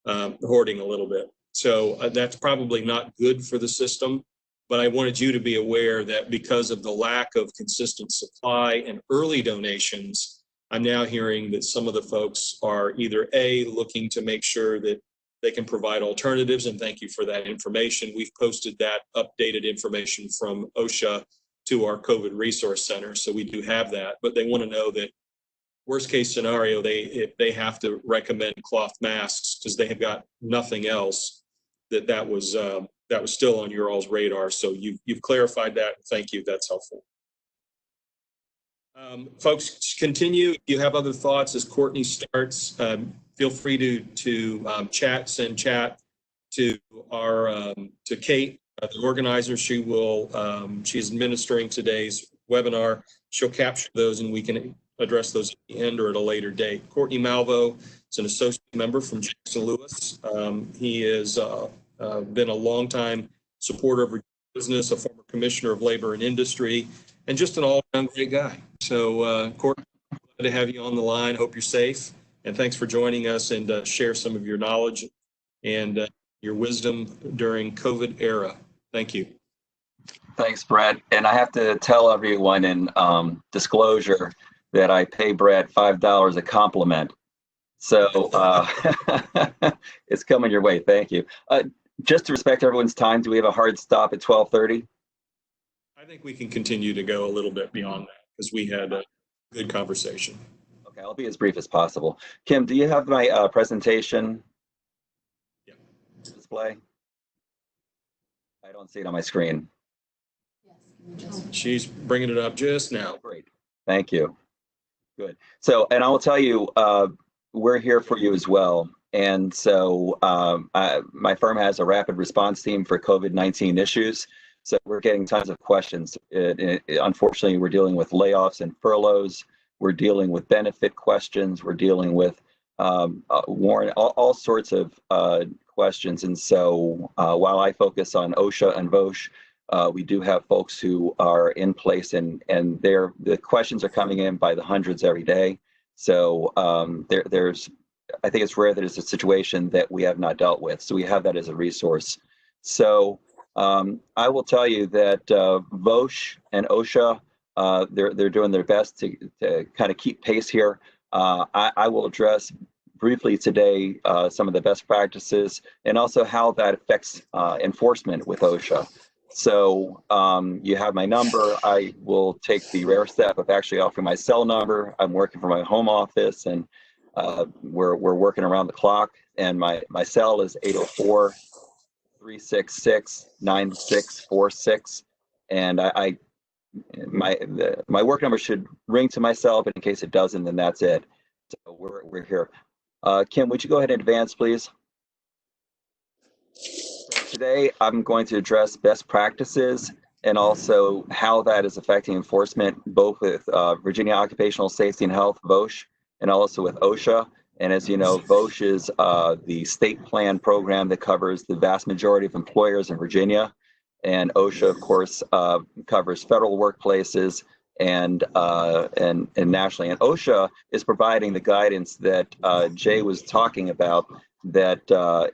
hoarding a little bit. So that's probably not good for the system. But I wanted you to be aware that because of the lack of consistent supply and early donations, I'm now hearing that some of the folks are either looking to make sure that they can provide alternatives, and thank you for that information. We've posted that updated information from OSHA to our COVID Resource Center, so we do have that. But they want to know that worst case scenario, if they have to recommend cloth masks because they have got nothing else, that was still on your all's radar. So you've clarified that. Thank you. That's helpful. Folks, continue. If you have other thoughts as Courtney starts, feel free to send chat to to Kate, the organizer. She's administering today's webinar. She'll capture those and we can address those at the end or at a later date. Courtney Malvo is an associate member from Jackson Lewis. He has been a longtime supporter of business, a former commissioner of labor and industry, and just an all-around great guy. So, Courtney, glad to have you on the line. Hope you're safe. And thanks for joining us and share some of your knowledge and your wisdom during COVID era. Thank you. Thanks, Brett. And I have to tell everyone in disclosure that I pay Brett $5 a compliment. So it's coming your way. Thank you. Just to respect everyone's time, do we have a hard stop at 12:30? I think we can continue to go a little bit beyond that because we had a good conversation. Okay, I'll be as brief as possible. Kim, do you have my presentation display? I don't see it on my screen. Yes. She's bringing it up just now. Great, thank you. Good. So, and I will tell you, we're here for you as well. And so my firm has a rapid response team for COVID-19 issues. So we're getting tons of questions. Unfortunately, we're dealing with layoffs and furloughs. We're dealing with benefit questions. We're dealing with all sorts of questions. And so while I focus on OSHA and VOSH, we do have folks who are in place and the questions are coming in by the hundreds every day. So I think it's rare that it's a situation that we have not dealt with. So we have that as a resource. So I will tell you that VOSH and OSHA, they're doing their best to kind of keep pace here. I will address briefly today some of the best practices and also how that affects enforcement with OSHA. So you have my number. I will take the rare step of actually offering my cell number. I'm working from my home office, and we're working around the clock. And my cell is 804-366-9646. And my work number should ring to my cell, but in case it doesn't, then that's it. So we're here. Kim, would you go ahead and advance, please? So today, I'm going to address best practices and also how that is affecting enforcement, both with Virginia Occupational Safety and Health, VOSH, and also with OSHA. And as you know, VOSH is the state plan program that covers the vast majority of employers in Virginia. And OSHA, of course, covers federal workplaces and nationally. And OSHA is providing the guidance that Jay was talking about that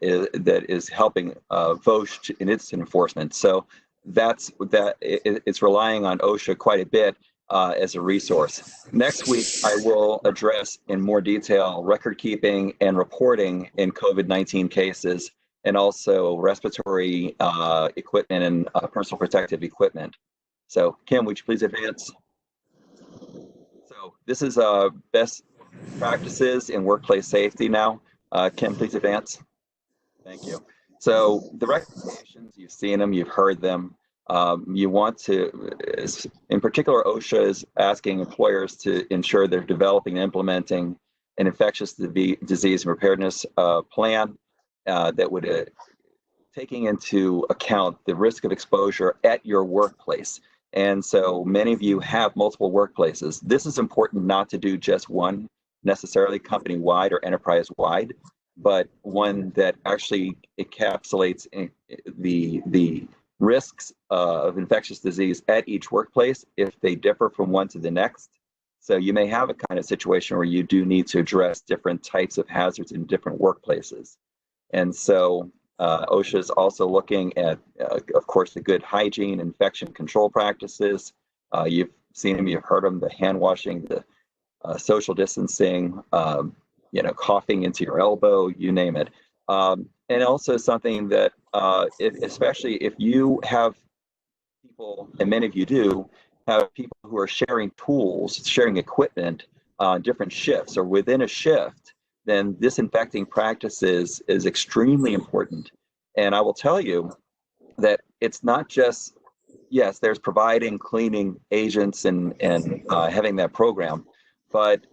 is helping VOSH in its enforcement. So it's relying on OSHA quite a bit as a resource. Next week, I will address in more detail record keeping and reporting in COVID-19 cases, and also respiratory equipment and personal protective equipment. So Kim, would you please advance? So this is best practices in workplace safety now. Kim, please advance. Thank you. So the recommendations, you've seen them, you've heard them. You want to, in particular, OSHA is asking employers to ensure they're developing and implementing an infectious disease preparedness plan that would taking into account the risk of exposure at your workplace. And so many of you have multiple workplaces. This is important not to do just one necessarily company-wide or enterprise-wide, but one that actually encapsulates the risks of infectious disease at each workplace if they differ from one to the next. So you may have a kind of situation where you do need to address different types of hazards in different workplaces. And so OSHA is also looking at, of course, the good hygiene, infection control practices. You've seen them, you've heard them, the hand washing, the social distancing, coughing into your elbow, you name it. And also something that, especially if you have people, and many of you do, have people who are sharing tools, sharing equipment on different shifts or within a shift, then disinfecting practices is extremely important. And I will tell you that it's not just, yes, there's providing cleaning agents and having that program, but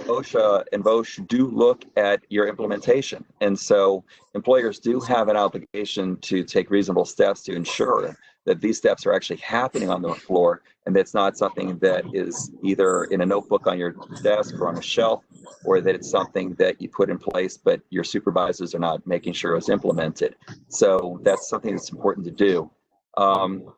OSHA and VOSH do look at your implementation. And so employers do have an obligation to take reasonable steps to ensure that these steps are actually happening on the floor, and that's not something that is either in a notebook on your desk or on a shelf, or that it's something that you put in place, but your supervisors are not making sure it's implemented. So that's something that's important to do. And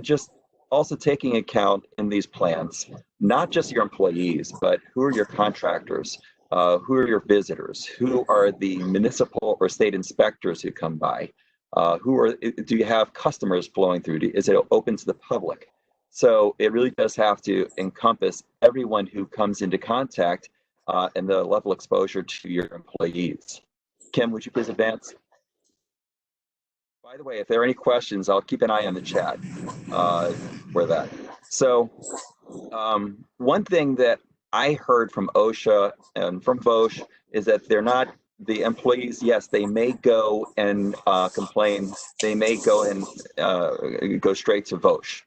just also taking account in these plans, not just your employees, but who are your contractors, who are your visitors, who are the municipal or state inspectors who come by, do you have customers flowing through? Is it open to the public? So it really does have to encompass everyone who comes into contact and the level of exposure to your employees. Kim, would you please advance? By the way, if there are any questions, I'll keep an eye on the chat for that. So one thing that I heard from OSHA and from VOSH is that they're not, the employees, yes, they may go and complain. They may go and go straight to VOSH.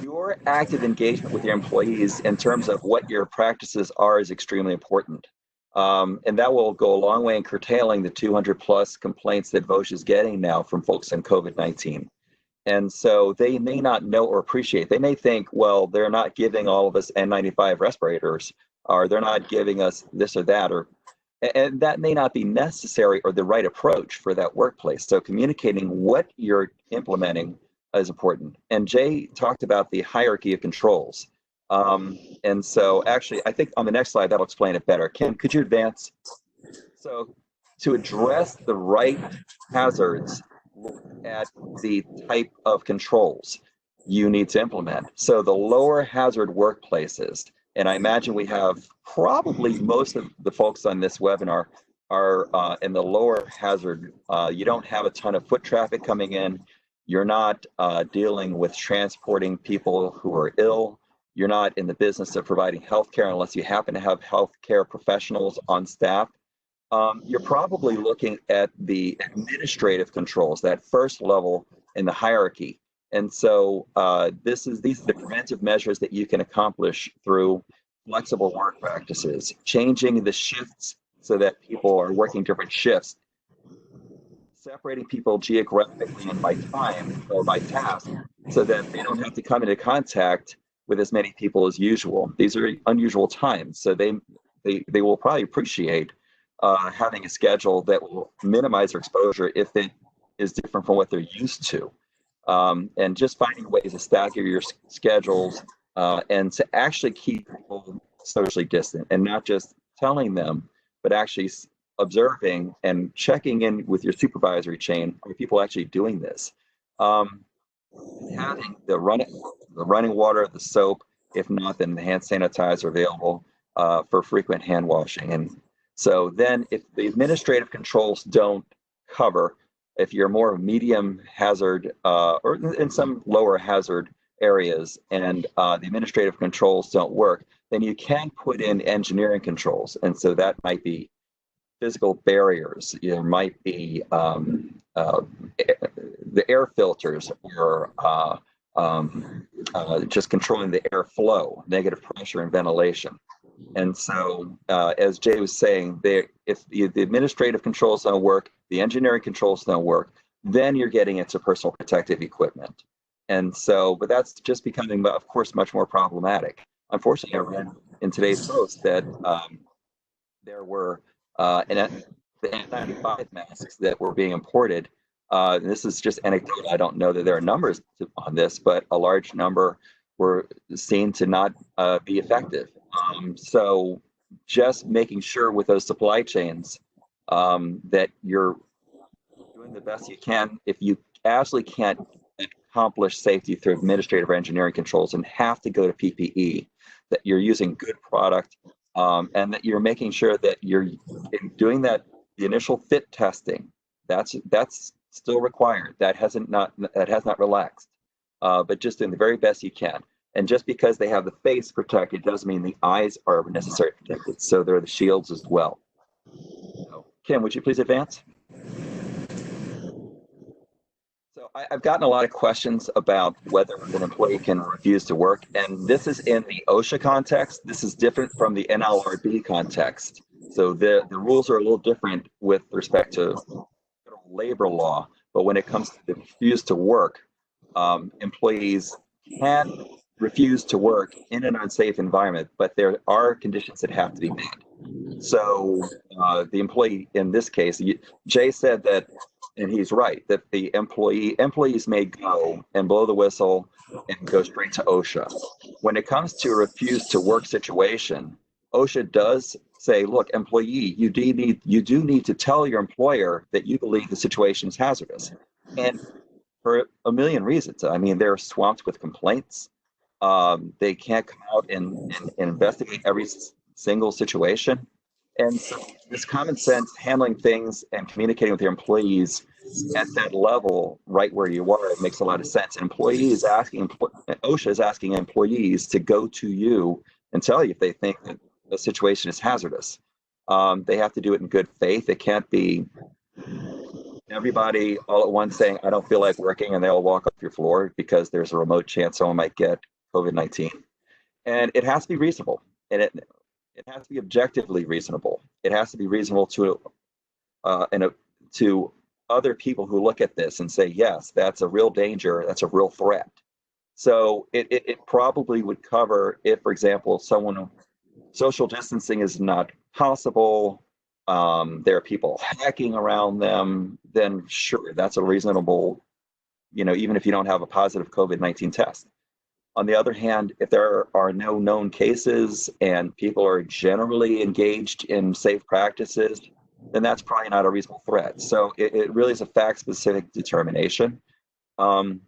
Your active engagement with your employees in terms of what your practices are is extremely important. And that will go a long way in curtailing the 200 plus complaints that VOSH is getting now from folks on COVID-19. And so they may not know or appreciate. They may think, well, they're not giving all of us N95 respirators, or they're not giving us this or that, and that may not be necessary or the right approach for that workplace. So communicating what you're implementing is important. And Jay talked about the hierarchy of controls. And so actually, I think on the next slide, that'll explain it better. Kim, could you advance? So to address the right hazards, look at the type of controls you need to implement. So the lower hazard workplaces, and I imagine we have probably most of the folks on this webinar are in the lower hazard. You don't have a ton of foot traffic coming in. You're not dealing with transporting people who are ill. You're not in the business of providing healthcare unless you happen to have healthcare professionals on staff. You're probably looking at the administrative controls, that first level in the hierarchy. And so these are the preventive measures that you can accomplish through flexible work practices, changing the shifts so that people are working different shifts, separating people geographically and by time or by task so that they don't have to come into contact with as many people as usual. These are unusual times, so they will probably appreciate having a schedule that will minimize their exposure if it is different from what they're used to. And just finding ways to stagger your schedules and to actually keep people socially distant and not just telling them, but actually observing and checking in with your supervisory chain. Are people actually doing this? Having the running water, the soap, if not, then the hand sanitizer available for frequent hand washing. And so then if the administrative controls don't cover, if you're more medium hazard or in some lower hazard areas and the administrative controls don't work, then you can put in engineering controls. And so that might be physical barriers. There might be the air filters or just controlling the airflow, negative pressure and ventilation. And so, as Jay was saying, if the administrative controls don't work, the engineering controls don't work, then you're getting into personal protective equipment. And so, but that's just becoming, of course, much more problematic. Unfortunately, I read in today's post that there were the N95 masks that were being imported. This is just anecdotal. I don't know that there are numbers on this, but a large number were seen to not be effective. So just making sure with those supply chains that you're doing the best you can. If you actually can't accomplish safety through administrative or engineering controls and have to go to PPE, that you're using good product and that you're making sure that you're doing the initial fit testing. That's still required. That has not relaxed, but just doing the very best you can. And just because they have the face protected doesn't mean the eyes are necessarily protected. So there are the shields as well. So, Kim, would you please advance? So I've gotten a lot of questions about whether an employee can refuse to work. And this is in the OSHA context. This is different from the NLRB context. So the rules are a little different with respect to federal labor law. But when it comes to the refuse to work, employees can refuse to work in an unsafe environment, but there are conditions that have to be met. So the employee in this case, Jay said that, and he's right, that the employees may go and blow the whistle and go straight to OSHA. When it comes to a refuse to work situation, OSHA does say, look, employee, you do need to tell your employer that you believe the situation is hazardous. And for a million reasons. I mean, they're swamped with complaints. They can't come out and investigate every single situation. And so this common sense handling things and communicating with your employees at that level, right where you are, it makes a lot of sense. And OSHA is asking employees to go to you and tell you if they think that the situation is hazardous. They have to do it in good faith. It can't be everybody all at once saying, I don't feel like working, and they all walk off your floor because there's a remote chance someone might get COVID-19. And it has to be reasonable, and it has to be objectively reasonable. It has to be reasonable to other people who look at this and say, yes, that's a real danger, that's a real threat. So it probably would cover if, for example, social distancing is not possible, there are people hacking around them, then sure, that's a reasonable, even if you don't have a positive COVID-19 test. On the other hand, if there are no known cases and people are generally engaged in safe practices, then that's probably not a reasonable threat. So it really is a fact-specific determination. And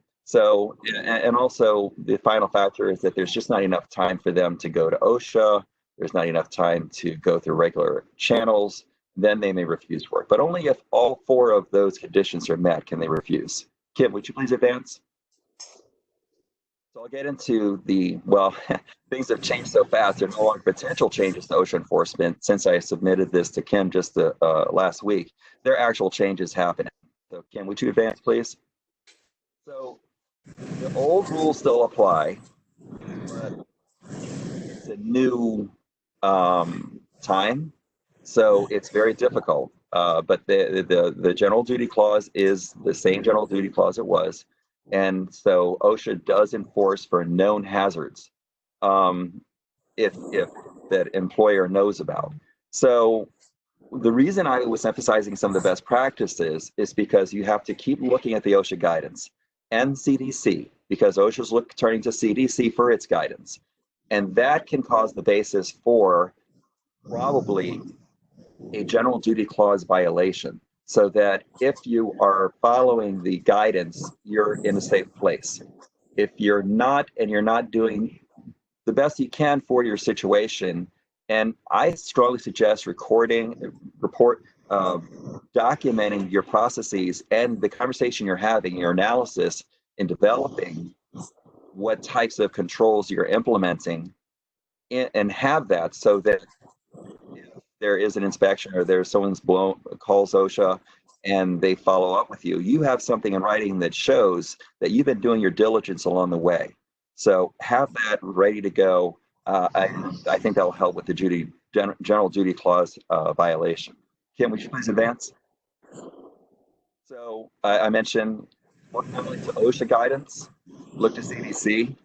also the final factor is that there's just not enough time for them to go to OSHA. There's not enough time to go through regular channels. then they may refuse work. But only if all 4 of those conditions are met can they refuse. Kim, would you please advance? So I'll get into the, well, things have changed so fast. There are no longer potential changes to OSHA enforcement. Since I submitted this to Kim just last week, there are actual changes happening. So Kim, would you advance, please? So the old rules still apply, but it's a new time, so it's very difficult. But the general duty clause is the same general duty clause it was. And so OSHA does enforce for known hazards if that employer knows about. So the reason I was emphasizing some of the best practices is because you have to keep looking at the OSHA guidance and CDC, because OSHA's turning to CDC for its guidance. And that can cause the basis for probably a general duty clause violation, so that if you are following the guidance, you're in a safe place. If you're not, and you're not doing the best you can for your situation, and I strongly suggest documenting your processes and the conversation you're having, your analysis in developing what types of controls you're implementing, and have that so that if there is an inspection or there's someone's calls OSHA and they follow up with you, you have something in writing that shows that you've been doing your diligence along the way. So have that ready to go. I think that will help with the general duty clause violation. Kim, would you please advance? So I mentioned look not only to OSHA guidance, look to CDC.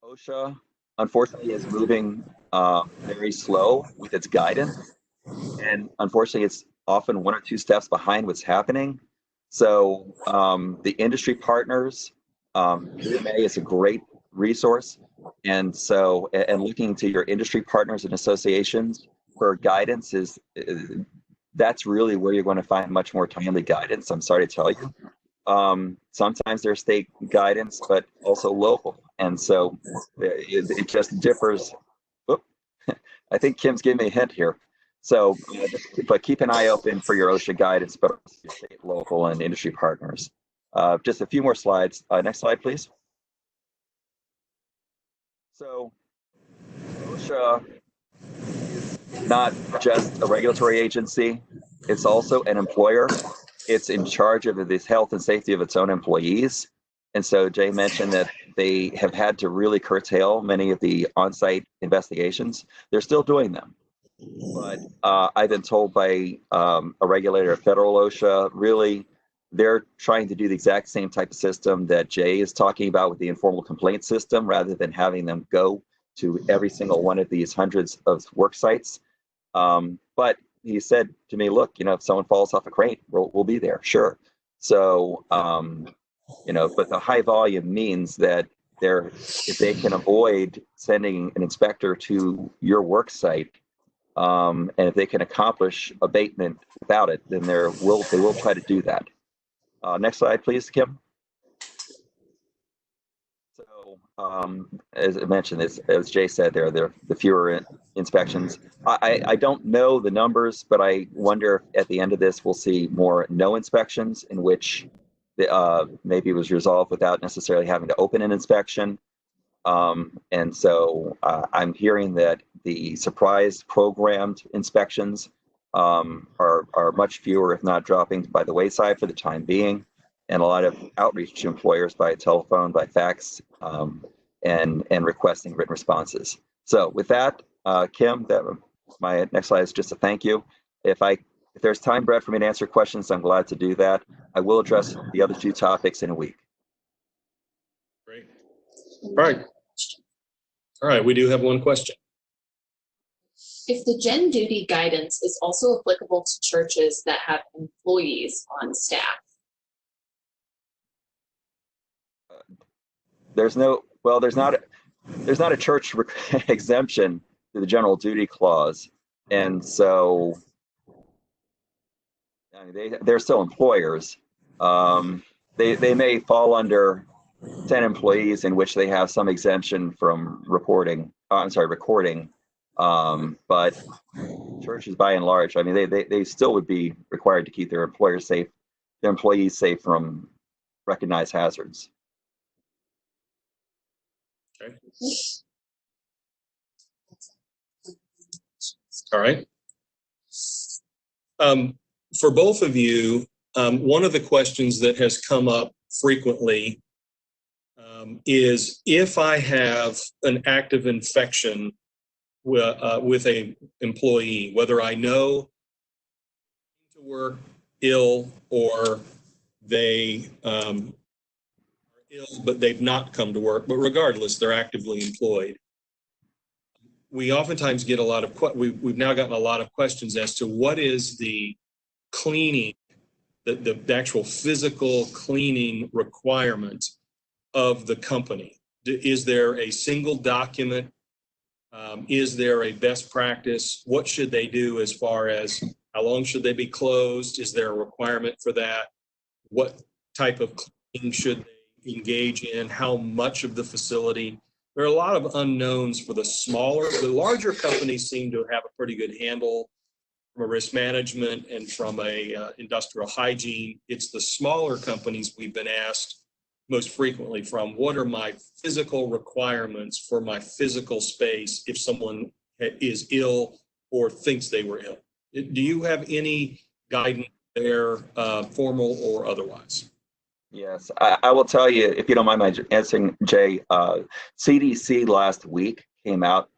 OSHA, unfortunately, is moving very slow with its guidance, and unfortunately, it's often 1 or 2 steps behind what's happening. So the industry partners, VMA is a great resource, and so looking to your industry partners and associations for guidance that's really where you're going to find much more timely guidance. I'm sorry to tell you. Sometimes there's state guidance, but also local. And so it just differs. Oop. I think Kim's giving me a hint here. So, but keep an eye open for your OSHA guidance, but also your state, local, and industry partners. Just a few more slides. Next slide, please. So, OSHA is not just a regulatory agency. It's also an employer. It's in charge of the health and safety of its own employees. And so Jay mentioned that they have had to really curtail many of the on-site investigations. They're still doing them. But I've been told by a regulator at federal OSHA, really, they're trying to do the exact same type of system that Jay is talking about with the informal complaint system, rather than having them go to every single one of these hundreds of work sites. But he said to me, look, if someone falls off a crane, we'll be there, sure. So, but the high volume means that if they can avoid sending an inspector to your work site, and if they can accomplish abatement without it, then they will try to do that. Next slide, please, Kim. So, as I mentioned, as Jay said, there are the fewer inspections. I don't know the numbers, but I wonder if at the end of this we'll see more no inspections, in which maybe it was resolved without necessarily having to open an inspection. And so I'm hearing that the surprise programmed inspections are much fewer, if not dropping by the wayside for the time being, and a lot of outreach to employers by telephone, by fax, and requesting written responses. So with that, Kim, my next slide is just a thank you. If there's time, Brett, for me to answer questions, I'm glad to do that. I will address the other 2 topics in a week. Great. All right, we do have one question. If the Gen Duty guidance is also applicable to churches that have employees on staff? There's not a church exemption to the general duty clause, and so they're still employers. They may fall under 10 employees in which they have some exemption from recording. But churches, by and large, I mean, they still would be required to keep their employers safe, their employees safe from recognized hazards. Okay. All right. For both of you, one of the questions that has come up frequently is if I have an active infection with a employee, whether I know to work ill or they are ill but they've not come to work, but regardless, they're actively employed. We oftentimes get a lot of we've now gotten a lot of questions as to what is the cleaning, the actual physical cleaning requirement of the company. Is there a single document? Is there a best practice? What should they do as far as how long should they be closed? Is there a requirement for that? What type of cleaning should they engage in? How much of the facility? There are a lot of unknowns for the smaller. The larger companies seem to have a pretty good handle from a risk management and from a industrial hygiene. It's the smaller companies we've been asked most frequently from, what are my physical requirements for my physical space if someone is ill or thinks they were ill? Do you have any guidance there, formal or otherwise? Yes, I will tell you, if you don't mind my answering, Jay, CDC last week came out.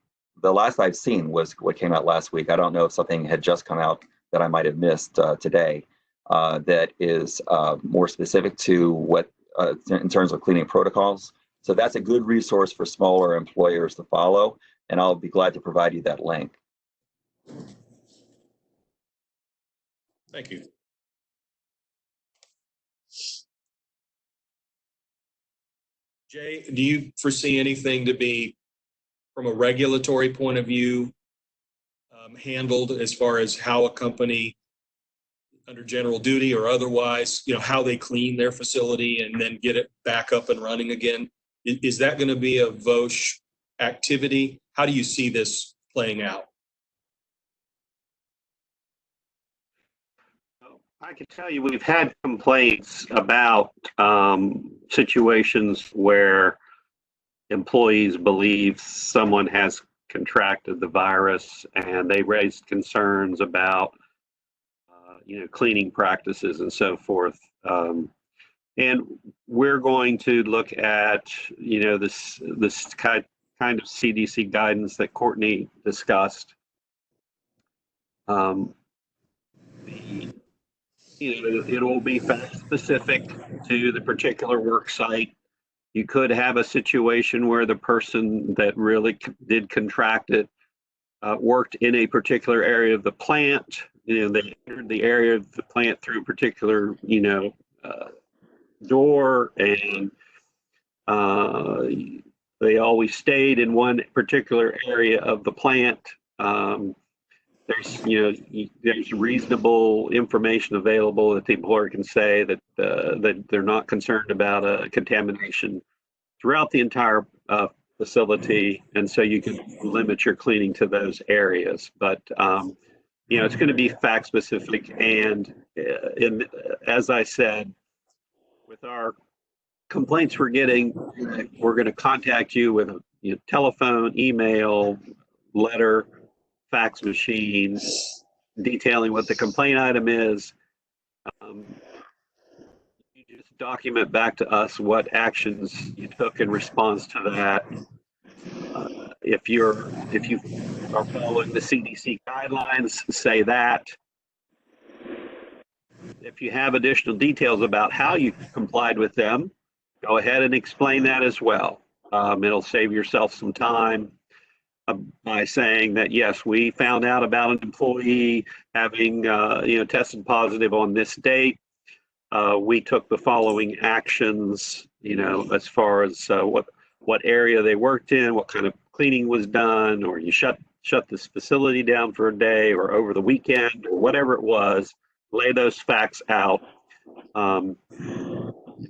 The last I've seen was what came out last week. I don't know if something had just come out that I might have missed today that is more specific to what in terms of cleaning protocols. So that's a good resource for smaller employers to follow, and I'll be glad to provide you that link. Thank you. Jay, do you foresee anything to be, from a regulatory point of view, handled as far as how a company under general duty or otherwise, how they clean their facility and then get it back up and running again? Is that going to be a VOSH activity? How do you see this playing out? I can tell you we've had complaints about situations where employees believe someone has contracted the virus, and they raised concerns about cleaning practices and so forth. And we're going to look at this kind of CDC guidance that Courtney discussed. It will be fact specific to the particular work site. You could have a situation where the person that really did contract it worked in a particular area of the plant. They entered the area of the plant through a particular, door, and they always stayed in one particular area of the plant. There's reasonable information available that the employer can say that they're not concerned about contamination throughout the entire facility, and so you can limit your cleaning to those areas. But it's going to be fact specific, and as I said, with our complaints we're getting, we're going to contact you with a telephone, email, letter, fax machine, detailing what the complaint item is. You just document back to us what actions you took in response to that. If you are following the CDC guidelines, say that. If you have additional details about how you complied with them, go ahead and explain that as well. It'll save yourself some time by saying that, yes, we found out about an employee having tested positive on this date. We took the following actions, as far as what area they worked in, what kind of cleaning was done, or you shut this facility down for a day or over the weekend or whatever it was. Lay those facts out.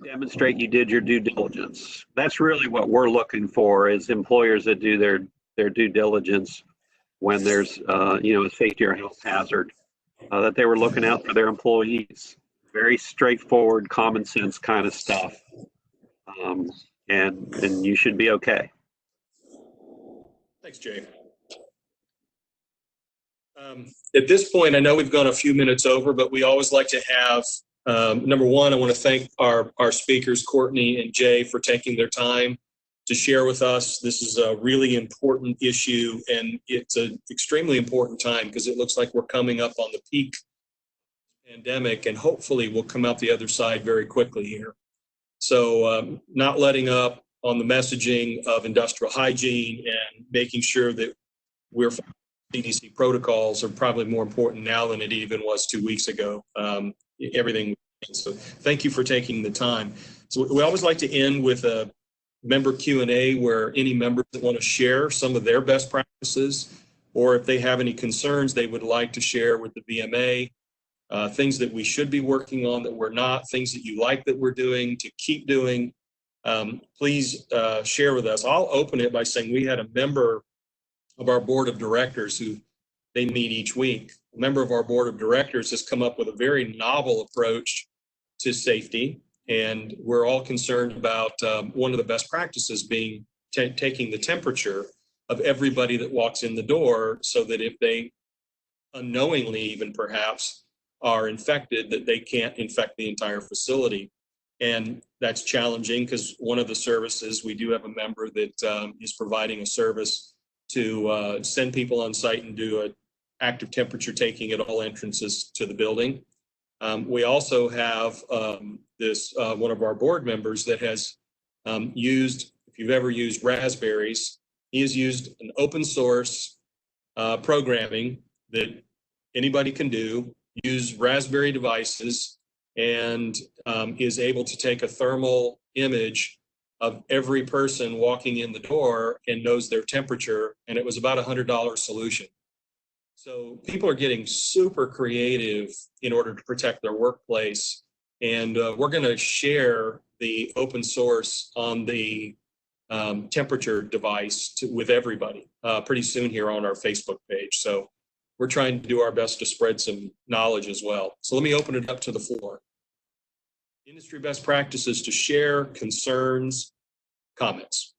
Demonstrate you did your due diligence. That's really what we're looking for, is employers that do their due diligence. when there's, a safety or health hazard, that they were looking out for their employees. Very straightforward, common sense kind of stuff. And you should be okay. Thanks, Jay. At this point, I know we've gone a few minutes over, but we always like to have, number one, I want to thank our speakers, Courtney and Jay, for taking their time to share with us. This is a really important issue, and it's an extremely important time because it looks like we're coming up on the peak pandemic, and hopefully we'll come out the other side very quickly here. So not letting up on the messaging of industrial hygiene and making sure that we're CDC protocols are probably more important now than it even was 2 weeks ago. Everything. So thank you for taking the time. So we always like to end with a member Q&A where any members that want to share some of their best practices, or if they have any concerns they would like to share with the VMA, things that we should be working on that we're not, things that you like that we're doing to keep doing, please share with us. I'll open it by saying we had a member of our board of directors who they meet each week. A member of our board of directors has come up with a very novel approach to safety, and we're all concerned about one of the best practices being taking the temperature of everybody that walks in the door, so that if they unknowingly even perhaps are infected, that they can't infect the entire facility. And that's challenging because one of the services, we do have a member that is providing a service to send people on site and do an active temperature taking at all entrances to the building. We also have this one of our board members that has used, if you've ever used Raspberries, he has used an open source programming that anybody can do, use Raspberry devices, and is able to take a thermal image of every person walking in the door and knows their temperature, and it was about $100 solution. So people are getting super creative in order to protect their workplace, and we're going to share the open source on the temperature device with everybody pretty soon here on our Facebook page. So we're trying to do our best to spread some knowledge as well. So let me open it up to the floor. Industry best practices to share, concerns, comments.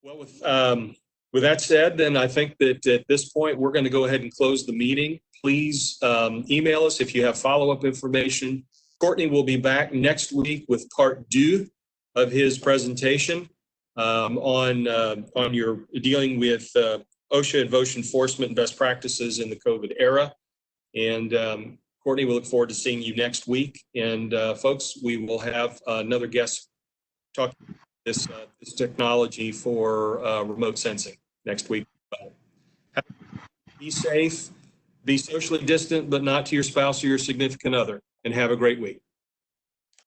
Well, with that said, then I think that at this point, we're going to go ahead and close the meeting. Please email us if you have follow-up information. Courtney will be back next week with part 2 of his presentation on your dealing with OSHA and VOSH enforcement and best practices in the COVID era. And Courtney, we look forward to seeing you next week. And folks, we will have another guest talk this technology for remote sensing next week. Be safe, be socially distant, but not to your spouse or your significant other, and have a great week.